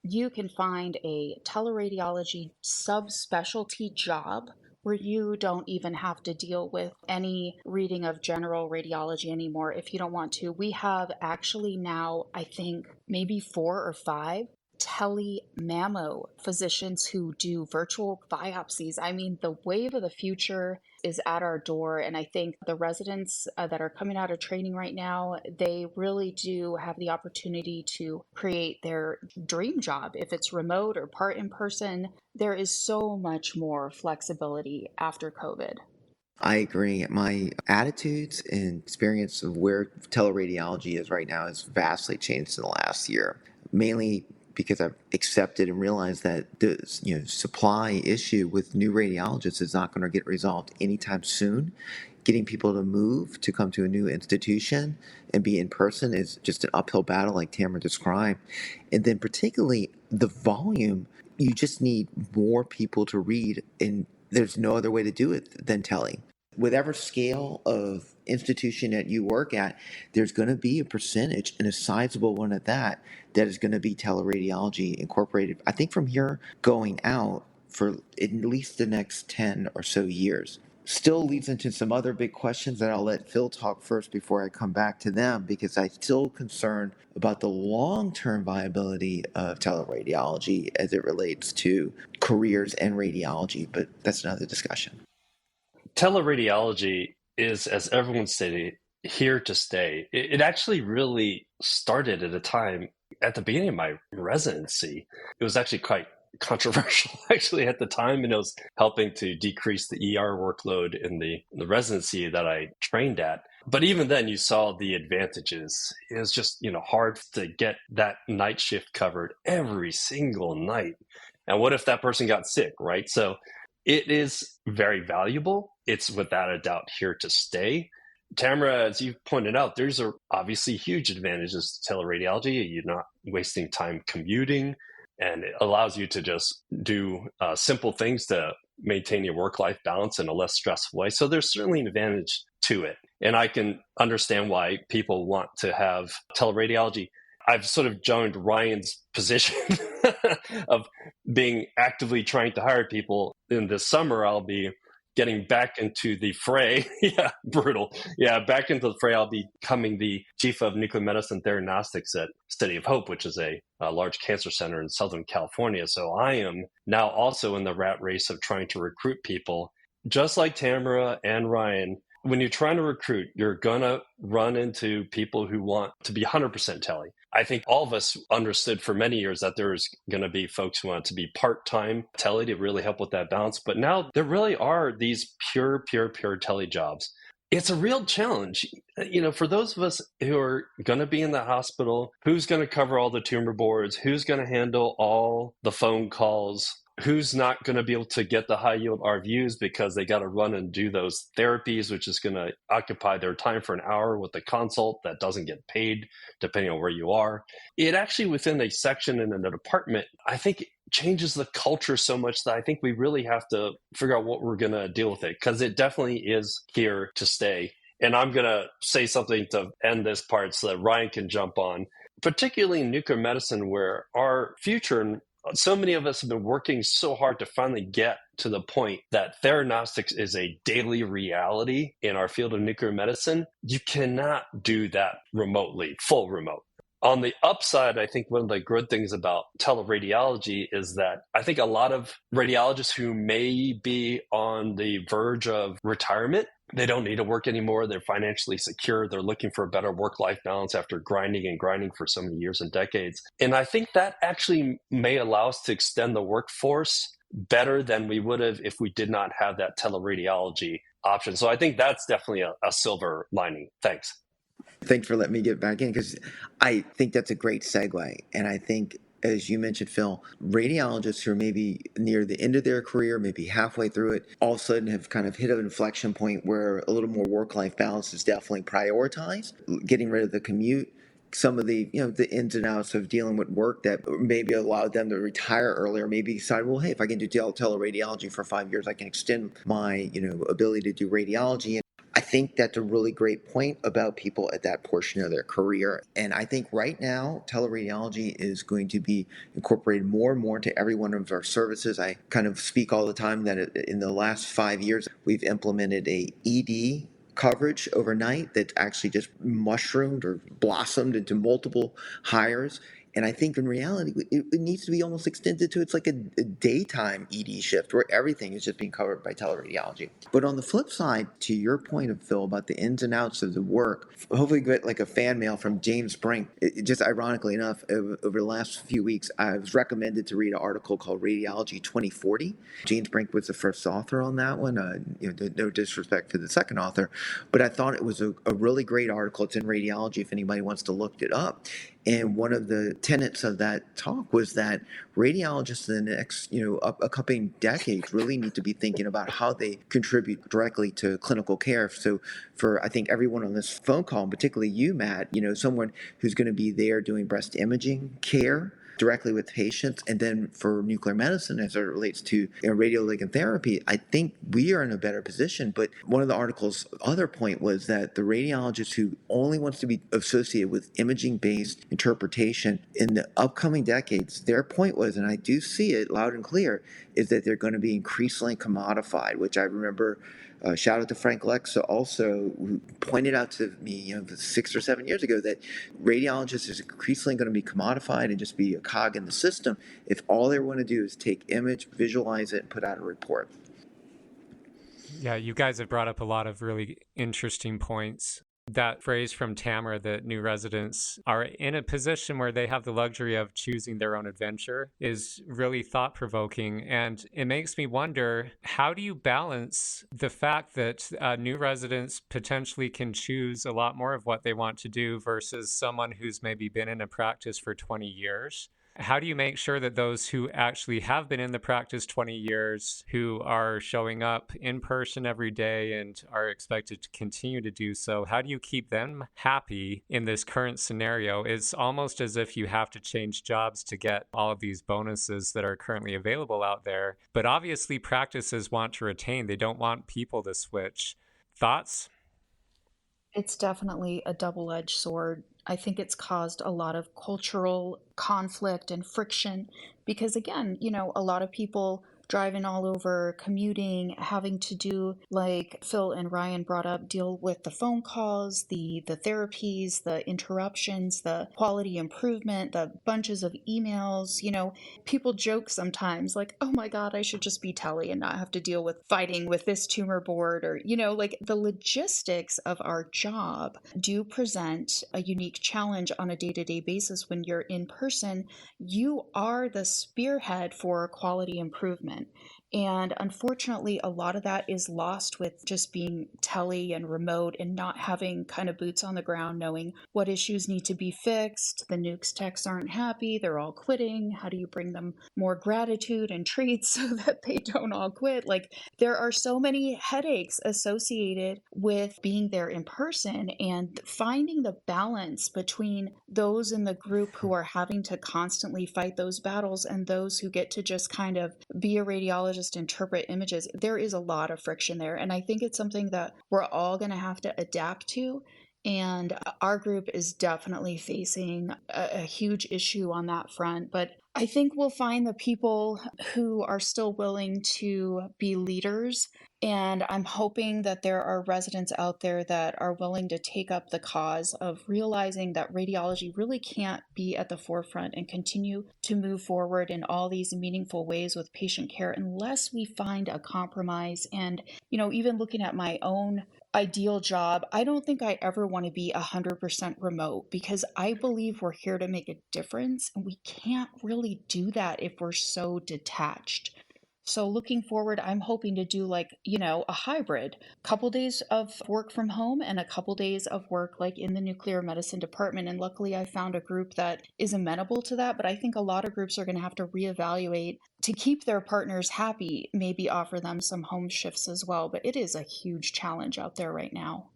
You can find a teleradiology subspecialty job where you don't even have to deal with any reading of general radiology anymore if you don't want to. We have actually now, I think, maybe 4 or 5 tele-mammo physicians who do virtual biopsies. I mean, the wave of the future is at our door. And I think the residents that are coming out of training right now, they really do have the opportunity to create their dream job. If it's remote or part in person, there is so much more flexibility after COVID. I agree. My attitudes and experience of where teleradiology is right now has vastly changed in the last year, mainly because I've accepted and realized that the supply issue with new radiologists is not going to get resolved anytime soon. Getting people to move to come to a new institution and be in person is just an uphill battle, like Tamara described. And then, particularly, the volume, you just need more people to read, and there's no other way to do it than tele. Whatever scale of institution that you work at, there's going to be a percentage, and a sizable one at that, that is going to be teleradiology incorporated. I think from here going out for at least the next 10 or so years. Still leads into some other big questions that I'll let Phil talk first before I come back to them, because I'm still concerned about the long-term viability of teleradiology as it relates to careers and radiology, but that's another discussion. Teleradiology is, as everyone stated, here to stay. It actually really started at a time at the beginning of my residency. It was actually quite controversial actually at the time, and it was helping to decrease the ER workload in the residency that I trained at. But even then, you saw the advantages. It was just hard to get that night shift covered every single night. And what if that person got sick, right? So it is very valuable. It's without a doubt here to stay. Tamara, as you pointed out, there's obviously huge advantages to teleradiology. You're not wasting time commuting, and it allows you to just do simple things to maintain your work-life balance in a less stressful way. So there's certainly an advantage to it. And I can understand why people want to have teleradiology. I've sort of joined Ryan's position of being actively trying to hire people. In this summer, I'll be getting back into the fray. Yeah, brutal. Yeah, back into the fray. I'll be becoming the chief of nuclear medicine theranostics at City of Hope, which is a large cancer center in Southern California. So I am now also in the rat race of trying to recruit people, just like Tamara and Ryan. When you're trying to recruit, you're going to run into people who want to be 100% tele. I think all of us understood for many years that there's going to be folks who want to be part-time tele to really help with that balance. But now there really are these pure tele jobs. It's a real challenge. For those of us who are going to be in the hospital, who's going to cover all the tumor boards? Who's going to handle all the phone calls? Who's not going to be able to get the high yield RVUs because they got to run and do those therapies, which is going to occupy their time for an hour with a consult that doesn't get paid depending on where you are. It actually, within a section in a department, I think it changes the culture so much that I think we really have to figure out what we're going to deal with it, because it definitely is here to stay. And I'm going to say something to end this part so that Ryan can jump on, particularly in nuclear medicine, where our future, so many of us have been working so hard to finally get to the point that theranostics is a daily reality in our field of nuclear medicine. You cannot do that remotely, full remote. On the upside, I think one of the good things about teleradiology is that I think a lot of radiologists who may be on the verge of retirement, they don't need to work anymore. They're financially secure. They're looking for a better work-life balance after grinding for so many years and decades. And I think that actually may allow us to extend the workforce better than we would have if we did not have that teleradiology option. So I think that's definitely a silver lining. Thanks. Thanks for letting me get back in, because I think that's a great segue. And I think, as you mentioned, Phil, radiologists who are maybe near the end of their career, maybe halfway through it, all of a sudden have kind of hit an inflection point where a little more work-life balance is definitely prioritized. Getting rid of the commute, some of the the ins and outs of dealing with work that maybe allowed them to retire earlier, maybe decide, well, hey, if I can do teleradiology for 5 years, I can extend my ability to do radiology. I think that's a really great point about people at that portion of their career. And I think right now, teleradiology is going to be incorporated more and more into every one of our services. I kind of speak all the time that in the last 5 years, we've implemented a ED coverage overnight that actually just mushroomed or blossomed into multiple hires. And I think in reality, it needs to be almost extended to, it's like a daytime ED shift where everything is just being covered by teleradiology. But on the flip side, to your point of Phil about the ins and outs of the work, hopefully get like a fan mail from James Brink. Just ironically enough, over the last few weeks, I was recommended to read an article called Radiology 2040. James Brink was the first author on that one. No disrespect for the second author, but I thought it was a really great article. It's in Radiology if anybody wants to look it up. And one of the tenets of that talk was that radiologists in the next, upcoming decades really need to be thinking about how they contribute directly to clinical care. So for, I think, everyone on this phone call, and particularly you, Matt, someone who's going to be there doing breast imaging care directly with patients, and then for nuclear medicine as it relates to radioligand therapy, I think we are in a better position. But one of the article's other point was that the radiologist who only wants to be associated with imaging-based interpretation in the upcoming decades, their point was, and I do see it loud and clear, is that they're going to be increasingly commodified, which I remember. Shout out to Frank Lexa also, who pointed out to me 6 or 7 years ago that radiologists is increasingly going to be commodified and just be a cog in the system if all they want to do is take image, visualize it, and put out a report. Yeah, you guys have brought up a lot of really interesting points. That phrase from Tamara that new residents are in a position where they have the luxury of choosing their own adventure is really thought-provoking. And it makes me wonder, how do you balance the fact that new residents potentially can choose a lot more of what they want to do versus someone who's maybe been in a practice for 20 years? How do you make sure that those who actually have been in the practice 20 years, who are showing up in person every day and are expected to continue to do so, how do you keep them happy in this current scenario? It's almost as if you have to change jobs to get all of these bonuses that are currently available out there. But obviously practices want to retain. They don't want people to switch. Thoughts? It's definitely a double-edged sword. I think it's caused a lot of cultural conflict and friction because, again, a lot of people driving all over, commuting, having to do, like Phil and Ryan brought up, deal with the phone calls, the therapies, the interruptions, the quality improvement, the bunches of emails. People joke sometimes like, oh my God, I should just be tele and not have to deal with fighting with this tumor board, or, like the logistics of our job do present a unique challenge on a day-to-day basis. When you're in person, you are the spearhead for quality improvement. And unfortunately, a lot of that is lost with just being tele and remote and not having kind of boots on the ground, knowing what issues need to be fixed. The nukes techs aren't happy. They're all quitting. How do you bring them more gratitude and treats so that they don't all quit? Like, there are so many headaches associated with being there in person, and finding the balance between those in the group who are having to constantly fight those battles and those who get to just kind of be a radiologist, interpret images. There is a lot of friction there. And I think it's something that we're all going to have to adapt to. And our group is definitely facing a huge issue on that front. But I think we'll find the people who are still willing to be leaders. And I'm hoping that there are residents out there that are willing to take up the cause of realizing that radiology really can't be at the forefront and continue to move forward in all these meaningful ways with patient care unless we find a compromise. And, even looking at my own ideal job, I don't think I ever want to be 100% remote because I believe we're here to make a difference, and we can't really do that if we're so detached. So looking forward, I'm hoping to do a hybrid, couple days of work from home and a couple days of work like in the nuclear medicine department. And luckily I found a group that is amenable to that. But I think a lot of groups are going to have to reevaluate to keep their partners happy, maybe offer them some home shifts as well. But it is a huge challenge out there right now.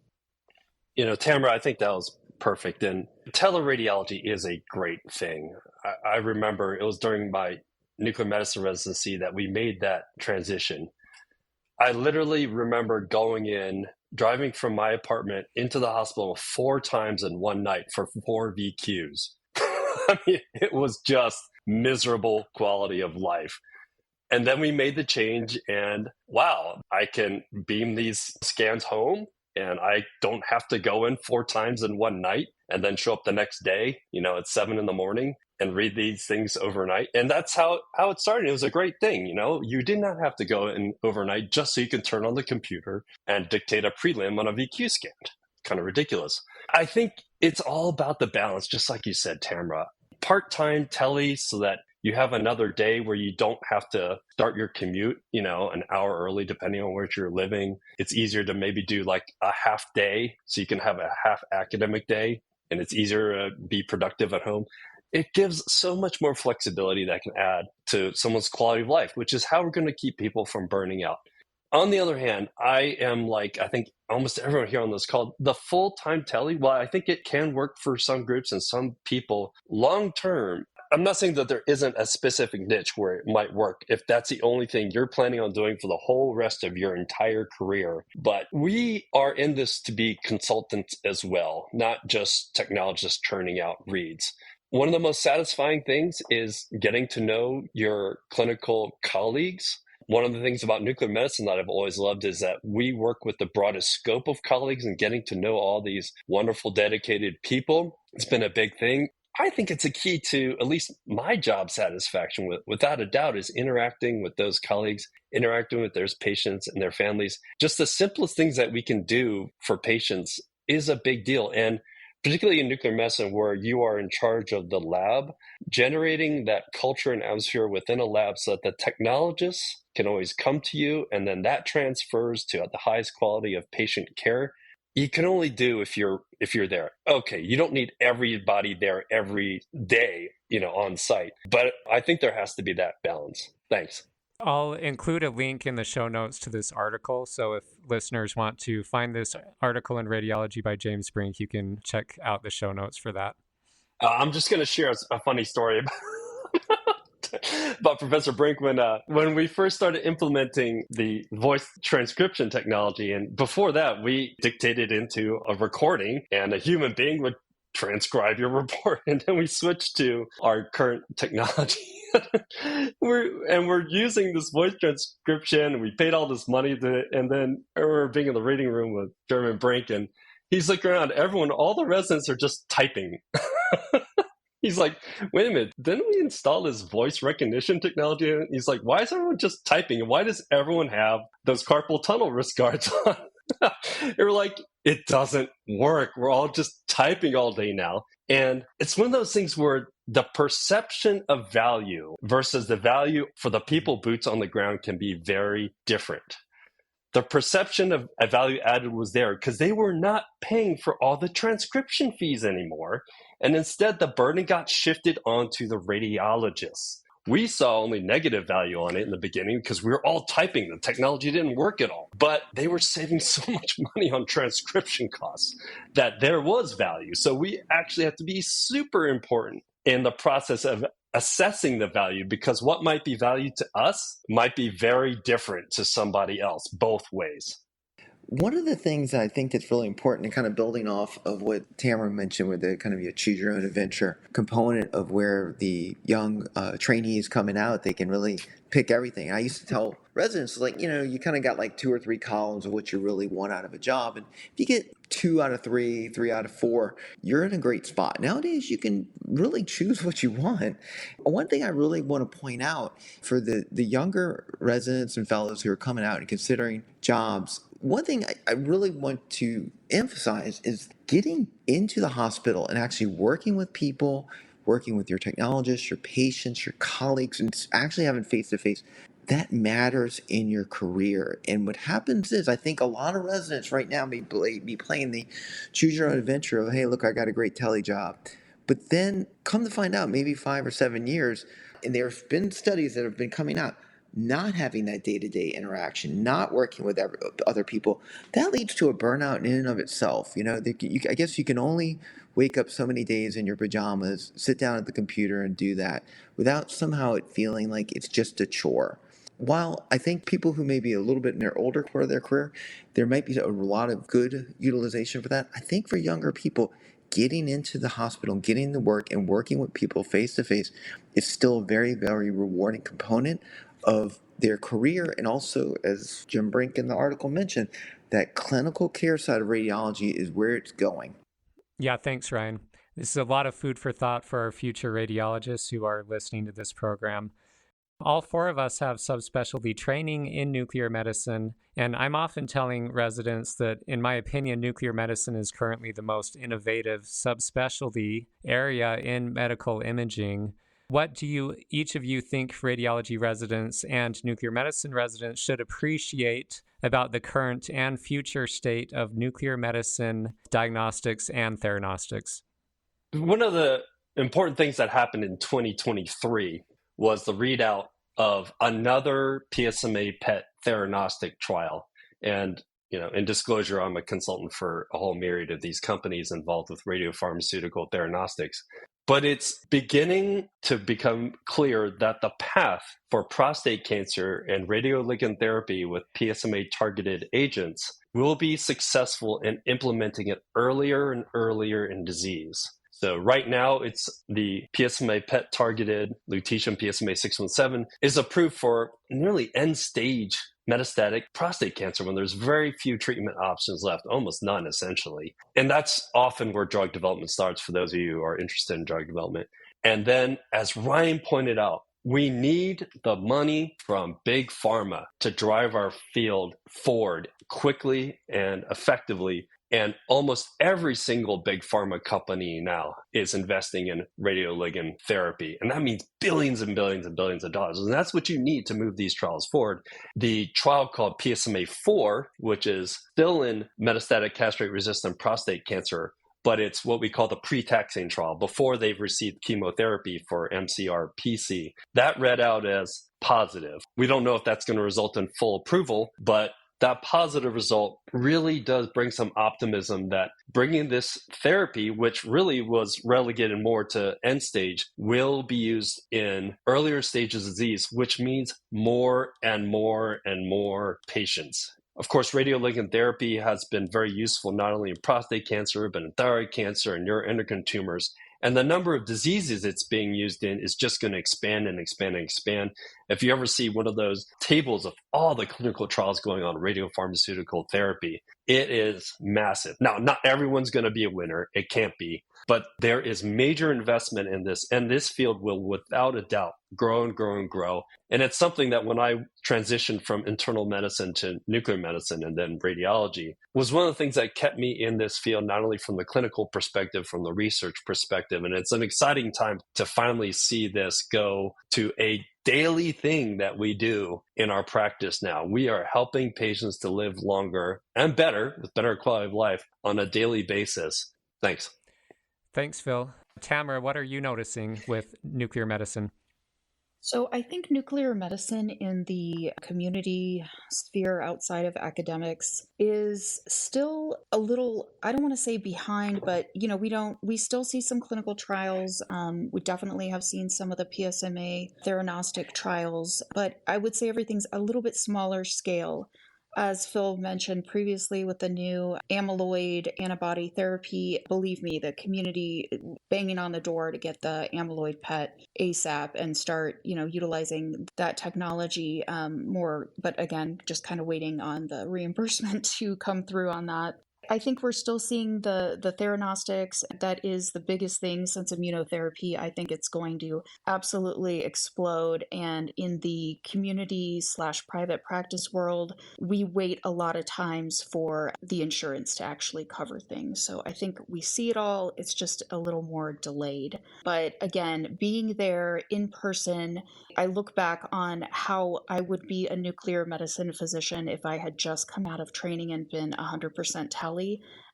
Tamara, I think that was perfect. And teleradiology is a great thing. I remember it was during my nuclear medicine residency that we made that transition. I literally remember driving from my apartment into the hospital 4 times in one night for 4 VQs. I mean, it was just miserable quality of life. And then we made the change, and wow, I can beam these scans home and I don't have to go in 4 times in one night and then show up the next day, at 7 in the morning. and read these things overnight. And that's how it started. It was a great thing. You did not have to go in overnight just so you could turn on the computer and dictate a prelim on a VQ scan. Kind of ridiculous. I think it's all about the balance, just like you said, Tamara. Part-time tele so that you have another day where you don't have to start your commute, an hour early, depending on where you're living. It's easier to maybe do like a half day so you can have a half academic day, and it's easier to be productive at home. It gives so much more flexibility that can add to someone's quality of life, which is how we're going to keep people from burning out. On the other hand, I am like, I think almost everyone here on this call, the full-time tele, while I think it can work for some groups and some people long-term, I'm not saying that there isn't a specific niche where it might work if that's the only thing you're planning on doing for the whole rest of your entire career. But we are in this to be consultants as well, not just technologists churning out reads. One of the most satisfying things is getting to know your clinical colleagues. One of the things about nuclear medicine that I've always loved is that we work with the broadest scope of colleagues, and getting to know all these wonderful, dedicated people. It's been a big thing. I think it's a key to at least my job satisfaction, without a doubt, is interacting with those colleagues, interacting with their patients and their families. Just the simplest things that we can do for patients is a big deal. And particularly in nuclear medicine, where you are in charge of the lab, generating that culture and atmosphere within a lab so that the technologists can always come to you, and then that transfers to the highest quality of patient care. You can only do if you're there. Okay, you don't need everybody there every day, on site. But I think there has to be that balance. Thanks. I'll include a link in the show notes to this article. So if listeners want to find this article in Radiology by James Brink, you can check out the show notes for that. I'm just going to share a funny story about Professor Brink when we first started implementing the voice transcription technology. And before that, we dictated into a recording, and a human being would transcribe your report. And then we switched to our current technology. We're using this voice transcription, and we paid all this money to it. And then we're being in the reading room with German Brink, and he's looking around. All the residents are just typing. He's like, wait a minute, didn't we install this voice recognition technology? And he's like, why is everyone just typing? And why does everyone have those carpal tunnel wrist guards on? We're like, it doesn't work. We're all just typing all day now. And it's one of those things where the perception of value versus the value for the people boots on the ground can be very different. The perception of a value added was there because they were not paying for all the transcription fees anymore. And instead, the burden got shifted onto the radiologists. We saw only negative value on it in the beginning because we were all typing. The technology didn't work at all. But they were saving so much money on transcription costs that there was value. So we actually have to be super important in the process of assessing the value, because what might be value to us might be very different to somebody else, both ways. One of the things that I think that's really important, and kind of building off of what Tamara mentioned with the kind of choose your own adventure component of where the young trainees coming out, they can really pick everything. I used to tell residents, you kind of got like 2 or 3 columns of what you really want out of a job. And if you get 2 out of 3, 3 out of 4, you're in a great spot. Nowadays, you can really choose what you want. One thing I really want to point out for the younger residents and fellows who are coming out and considering jobs, one thing I really want to emphasize is getting into the hospital and actually working with people, working with your technologists, your patients, your colleagues, and actually having face-to-face. That matters in your career. And what happens is, I think a lot of residents right now may be playing the choose your own adventure of, hey, look, I got a great tele job. But then come to find out, maybe 5 or 7 years, and there have been studies that have been coming out, not having that day-to-day interaction, not working with other people, that leads to a burnout in and of itself. I guess you can only wake up so many days in your pajamas, sit down at the computer and do that without somehow it feeling like it's just a chore. While I think people who may be a little bit in their older part of their career, there might be a lot of good utilization for that. I think for younger people, getting into the hospital, getting to work and working with people face-to-face is still a very, very rewarding component of their career. And also, as Jim Brink in the article mentioned, that clinical care side of radiology is where it's going. Yeah, thanks, Ryan. This is a lot of food for thought for our future radiologists who are listening to this program. All four of us have subspecialty training in nuclear medicine, and I'm often telling residents that, in my opinion, nuclear medicine is currently the most innovative subspecialty area in medical imaging. What do each of you think radiology residents and nuclear medicine residents should appreciate about the current and future state of nuclear medicine diagnostics and theranostics? One of the important things that happened in 2023 was the readout of another PSMA PET theranostic trial. And, in disclosure, I'm a consultant for a whole myriad of these companies involved with radiopharmaceutical theranostics. But it's beginning to become clear that the path for prostate cancer and radioligand therapy with PSMA-targeted agents will be successful in implementing it earlier and earlier in disease. So right now, it's the PSMA PET targeted lutetium PSMA 617 is approved for nearly end-stage metastatic prostate cancer when there's very few treatment options left, almost none, essentially. And that's often where drug development starts for those of you who are interested in drug development. And then, as Ryan pointed out, we need the money from big pharma to drive our field forward quickly and effectively. And almost every single big pharma company now is investing in radioligand therapy. And that means billions and billions and billions of dollars. And that's what you need to move these trials forward. The trial called PSMA-4, which is still in metastatic castrate-resistant prostate cancer, but it's what we call the pre-taxane trial, before they've received chemotherapy for MCR-PC. That read out as positive. We don't know if that's going to result in full approval, but that positive result really does bring some optimism that bringing this therapy, which really was relegated more to end stage, will be used in earlier stages of disease, which means more and more and more patients. Of course, radioligand therapy has been very useful not only in prostate cancer, but in thyroid cancer and neuroendocrine tumors. And the number of diseases it's being used in is just going to expand and expand and expand. If you ever see one of those tables of all the clinical trials going on in radiopharmaceutical therapy, it is massive. Now, not everyone's going to be a winner. It can't be. But there is major investment in this, and this field will, without a doubt, grow and grow and grow. And it's something that when I transitioned from internal medicine to nuclear medicine and then radiology was one of the things that kept me in this field, not only from the clinical perspective, from the research perspective. And it's an exciting time to finally see this go to a daily thing that we do in our practice now. We are helping patients to live longer and better, with better quality of life on a daily basis. Thanks. Thanks, Phil. Tamara, what are you noticing with nuclear medicine? So I think nuclear medicine in the community sphere outside of academics is still a little, I don't want to say behind, but we still see some clinical trials. We definitely have seen some of the PSMA theranostic trials, but I would say everything's a little bit smaller scale. As Phil mentioned previously with the new amyloid antibody therapy, believe me, the community banging on the door to get the amyloid PET ASAP and start, utilizing that technology more. But again, just kind of waiting on the reimbursement to come through on that. I think we're still seeing the theranostics. That is the biggest thing since immunotherapy. I think it's going to absolutely explode. And in the community/private practice world, we wait a lot of times for the insurance to actually cover things. So I think we see it all. It's just a little more delayed. But again, being there in person, I look back on how I would be a nuclear medicine physician if I had just come out of training and been 100% tele.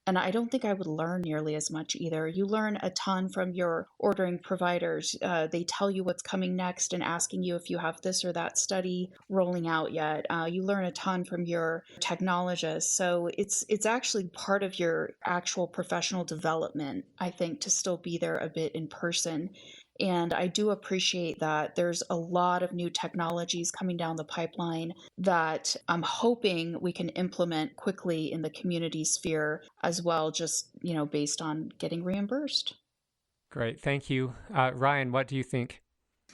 And I don't think I would learn nearly as much either. You learn a ton from your ordering providers. They tell you what's coming next and asking you if you have this or that study rolling out yet. You learn a ton from your technologists. So it's actually part of your actual professional development, I think, to still be there a bit in person. And I do appreciate that there's a lot of new technologies coming down the pipeline that I'm hoping we can implement quickly in the community sphere as well, just, based on getting reimbursed. Great. Thank you. Ryan, what do you think?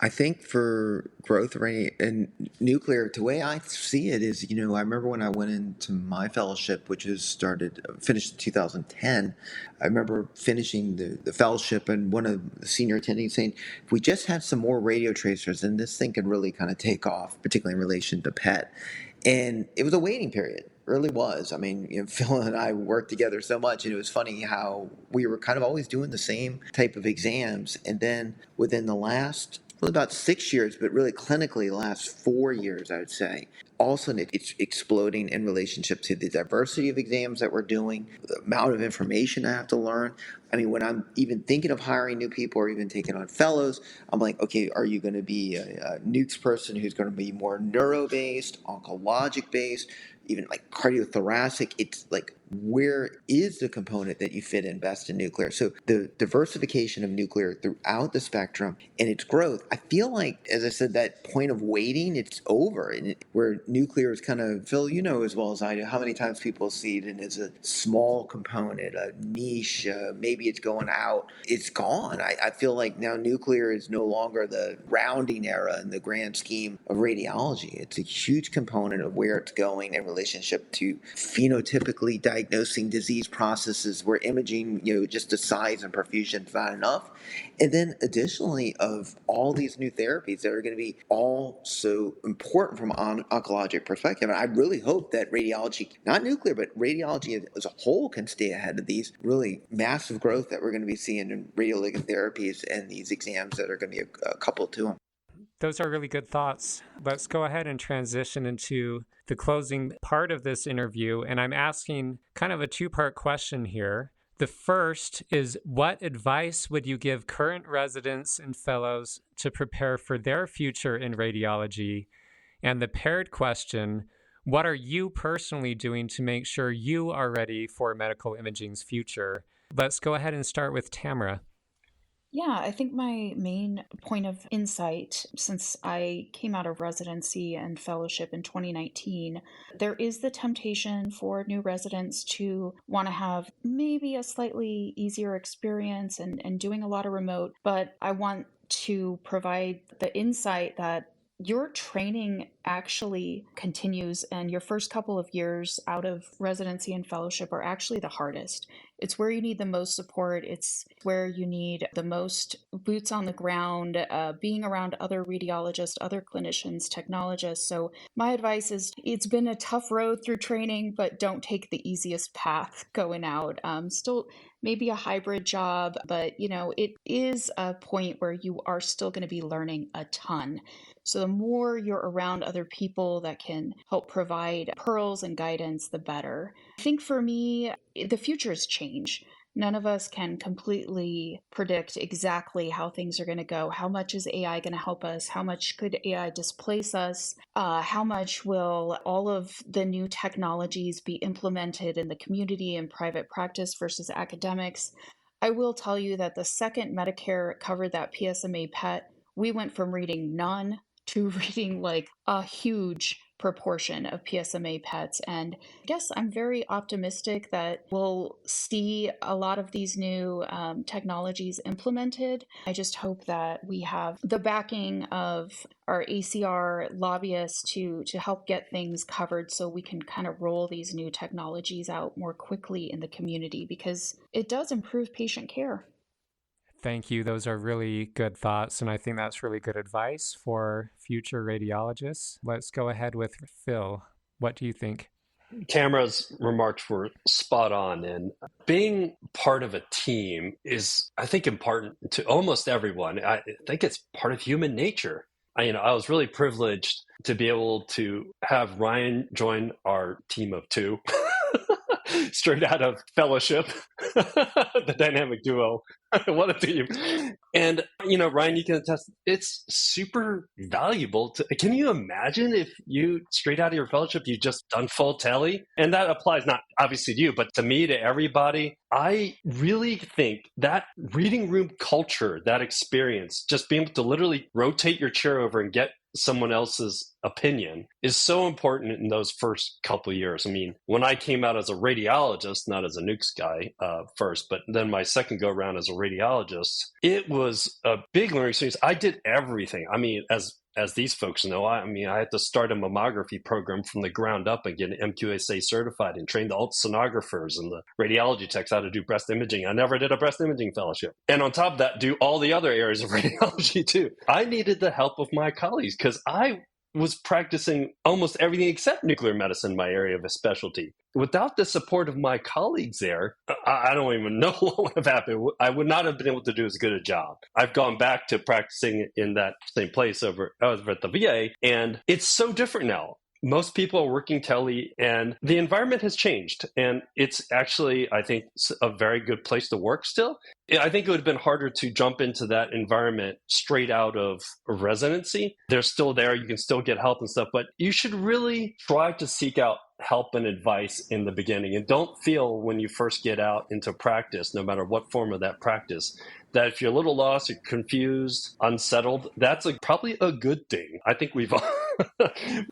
I think for growth rate and nuclear, the way I see it is, I remember when I went into my fellowship, which finished in 2010. I remember finishing the fellowship and one of the senior attendings saying, if we just had some more radio tracers, then this thing could really kind of take off, particularly in relation to PET. And it was a waiting period. Really was. I mean, Phil and I worked together so much, and it was funny how we were kind of always doing the same type of exams. And then within the last, well, about 6 years, but really clinically the last 4 years, I would say, all of a sudden it's exploding in relationship to the diversity of exams that we're doing, the amount of information I have to learn. I mean, when I'm even thinking of hiring new people or even taking on fellows, I'm like, okay, are you going to be a nukes person who's going to be more neuro-based, oncologic-based, even like cardiothoracic? It's like, where is the component that you fit in best in nuclear? So the diversification of nuclear throughout the spectrum and its growth, I feel like, as I said, that point of waiting, it's over. And where nuclear is kind of, Phil, as well as I do, how many times people see it as a small component, a niche, maybe it's going out. It's gone. I feel like now nuclear is no longer the rounding era in the grand scheme of radiology. It's a huge component of where it's going in relationship to phenotypically diagnosing disease processes where imaging, just the size and perfusion is not enough. And then additionally of all these new therapies that are going to be all so important from an oncologic perspective. And I really hope that radiology, not nuclear, but radiology as a whole can stay ahead of these really massive growth that we're going to be seeing in radioligand therapies and these exams that are going to be coupled to them. Those are really good thoughts. Let's go ahead and transition into the closing part of this interview. And I'm asking kind of a two-part question here. The first is, what advice would you give current residents and fellows to prepare for their future in radiology? And the paired question, what are you personally doing to make sure you are ready for medical imaging's future? Let's go ahead and start with Tamara. Yeah, I think my main point of insight, since I came out of residency and fellowship in 2019, there is the temptation for new residents to want to have maybe a slightly easier experience and doing a lot of remote, but I want to provide the insight that your training actually continues, and your first couple of years out of residency and fellowship are actually the hardest. It's where you need the most support. It's where you need the most boots on the ground, being around other radiologists, other clinicians, technologists. So my advice is, it's been a tough road through training, but don't take the easiest path going out. Still maybe a hybrid job, but it is a point where you are still going to be learning a ton. So the more you're around other people that can help provide pearls and guidance, the better. I think for me, the futures change. None of us can completely predict exactly how things are going to go. How much is AI going to help us? How much could AI displace us? How much will all of the new technologies be implemented in the community and private practice versus academics? I will tell you that the second Medicare covered that PSMA PET, we went from reading none to reading like a huge proportion of PSMA PETs. And I guess I'm very optimistic that we'll see a lot of these new technologies implemented. I just hope that we have the backing of our ACR lobbyists to help get things covered so we can kind of roll these new technologies out more quickly in the community, because it does improve patient care. Thank you. Those are really good thoughts, and I think that's really good advice for future radiologists. Let's go ahead with Phil. What do you think? Tamara's remarks were spot on, and being part of a team is, I think, important to almost everyone. I think it's part of human nature. I was really privileged to be able to have Ryan join our team of two. Straight out of fellowship, the dynamic duo. What a team. And, Ryan, you can attest, it's super valuable. Can you imagine if you, straight out of your fellowship, you just done full tele? And that applies not obviously to you, but to me, to everybody. I really think that reading room culture, that experience, just being able to literally rotate your chair over and get someone else's opinion is so important in those first couple of years. I mean, when I came out as a radiologist, not as a nukes guy first, but then my second go around as a radiologist, it was a big learning experience. I did everything. I mean, as these folks know, I had to start a mammography program from the ground up and get MQSA certified and train the ultrasonographers and the radiology techs how to do breast imaging. I never did a breast imaging fellowship. And on top of that, do all the other areas of radiology too. I needed the help of my colleagues because I was practicing almost everything except nuclear medicine, my area of specialty. Without the support of my colleagues there, I don't even know what would have happened. I would not have been able to do as good a job. I've gone back to practicing in that same place over at the VA, and it's so different now. Most people are working tele, and the environment has changed. And it's actually, I think, a very good place to work still. I think it would have been harder to jump into that environment straight out of residency. They're still there. You can still get help and stuff, but you should really try to seek out help and advice in the beginning. And don't feel when you first get out into practice, no matter what form of that practice, that if you're a little lost, you're confused, unsettled, that's probably a good thing. I think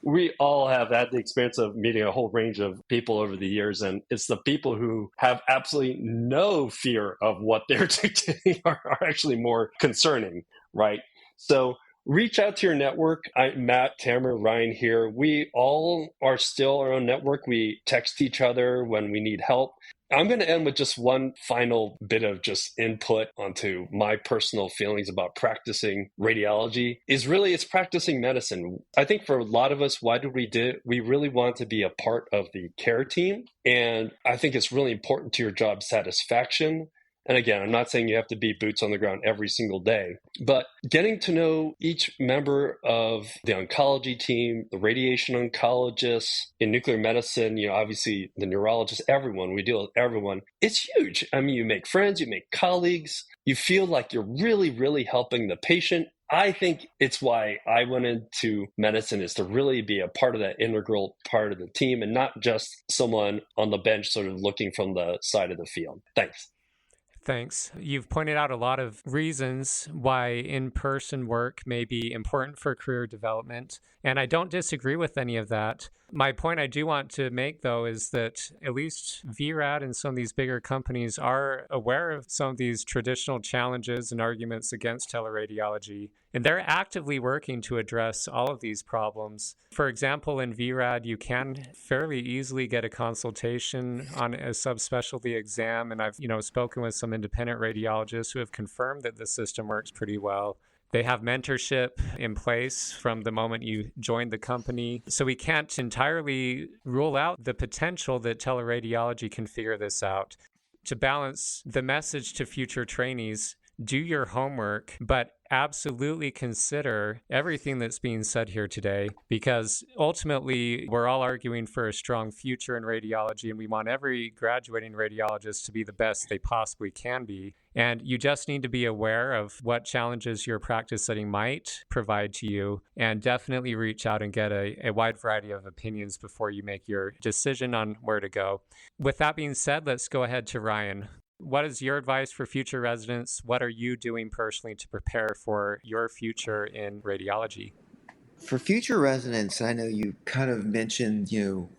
we all have had the experience of meeting a whole range of people over the years, and it's the people who have absolutely no fear of what they're doing are actually more concerning, right? So reach out to your network. Matt, Tamara, Ryan here. We all are still our own network. We text each other when we need help. I'm going to end with just one final bit of just input onto my personal feelings about practicing radiology. It's practicing medicine. I think for a lot of us, we really want to be a part of the care team. And I think it's really important to your job satisfaction. And again, I'm not saying you have to be boots on the ground every single day, but getting to know each member of the oncology team, the radiation oncologists, in nuclear medicine, obviously the neurologists, everyone, we deal with everyone. It's huge. I mean, you make friends, you make colleagues, you feel like you're really, really helping the patient. I think it's why I went into medicine, is to really be a part of that integral part of the team and not just someone on the bench sort of looking from the side of the field. Thanks. Thanks. You've pointed out a lot of reasons why in-person work may be important for career development, and I don't disagree with any of that. My point I do want to make, though, is that at least VRAD and some of these bigger companies are aware of some of these traditional challenges and arguments against teleradiology, and they're actively working to address all of these problems. For example, in VRAD, you can fairly easily get a consultation on a subspecialty exam, and I've spoken with some independent radiologists who have confirmed that the system works pretty well. They have mentorship in place from the moment you join the company. So we can't entirely rule out the potential that teleradiology can figure this out. To balance the message to future trainees, do your homework, but absolutely consider everything that's being said here today, because ultimately we're all arguing for a strong future in radiology, and we want every graduating radiologist to be the best they possibly can be. And you just need to be aware of what challenges your practice setting might provide to you, and definitely reach out and get a wide variety of opinions before you make your decision on where to go. With that being said, let's go ahead to Ryan. What is your advice for future residents? What are you doing personally to prepare for your future in radiology? For future residents, I know you kind of mentioned,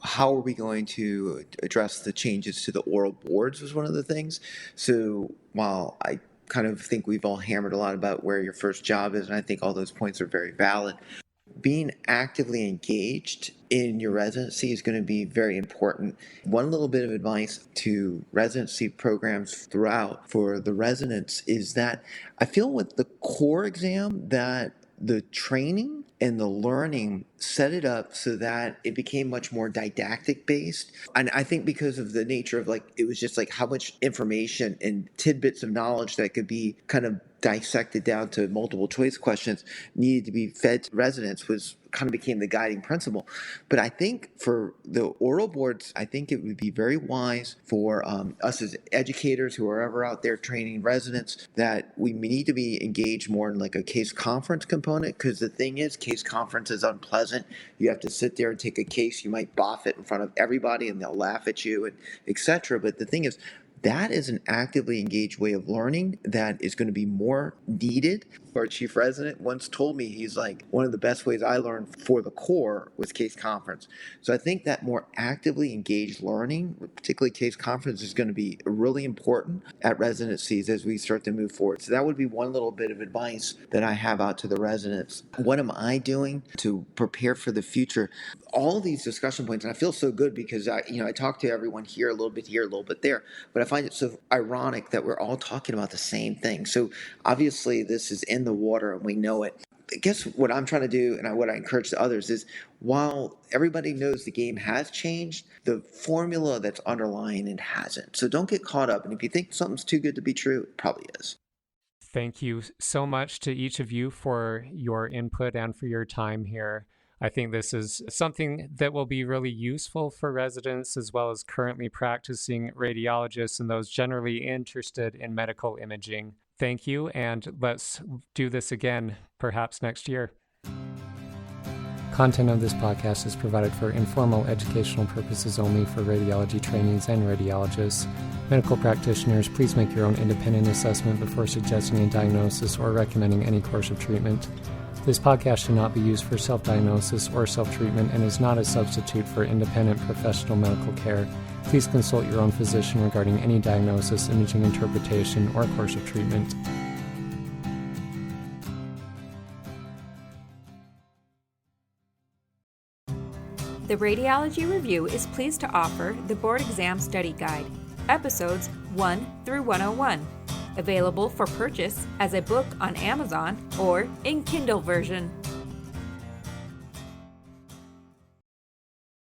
how are we going to address the changes to the oral boards was one of the things. So while I kind of think we've all hammered a lot about where your first job is, and I think all those points are very valid, being actively engaged in your residency is going to be very important. One little bit of advice to residency programs throughout for the residents is that I feel with the core exam that the training and the learning set it up so that it became much more didactic based. And I think because of the nature of it was just how much information and tidbits of knowledge that could be kind of dissected down to multiple choice questions needed to be fed to residents was kind of became the guiding principle. But I think for the oral boards, I think it would be very wise for us as educators who are ever out there training residents that we need to be engaged more in a case conference component, because the thing is, case conference is unpleasant. You have to sit there and take a case. You might boff it in front of everybody and they'll laugh at you and etc. But the thing is, That is an actively engaged way of learning that is going to be more needed. Our chief resident once told me, he's like, one of the best ways I learned for the core was case conference. So I think that more actively engaged learning, particularly case conference, is going to be really important at residencies as we start to move forward. So that would be one little bit of advice that I have out to the residents. What am I doing to prepare for the future? All these discussion points, and I feel so good because I talk to everyone here, a little bit here, a little bit there, but I find it so ironic that we're all talking about the same thing. So obviously this is in the water and we know it. I guess what I'm trying to do, and what I encourage to others, is while everybody knows the game has changed, the formula that's underlying it hasn't. So don't get caught up. And if you think something's too good to be true, it probably is. Thank you so much to each of you for your input and for your time here. I think this is something that will be really useful for residents as well as currently practicing radiologists and those generally interested in medical imaging. Thank you, and let's do this again, perhaps next year. Content of this podcast is provided for informal educational purposes only for radiology trainees and radiologists. Medical practitioners, please make your own independent assessment before suggesting a diagnosis or recommending any course of treatment. This podcast should not be used for self-diagnosis or self-treatment and is not a substitute for independent professional medical care. Please consult your own physician regarding any diagnosis, imaging interpretation, or course of treatment. The Radiology Review is pleased to offer the Board Exam Study Guide, episodes 1 through 101, available for purchase as a book on Amazon or in Kindle version.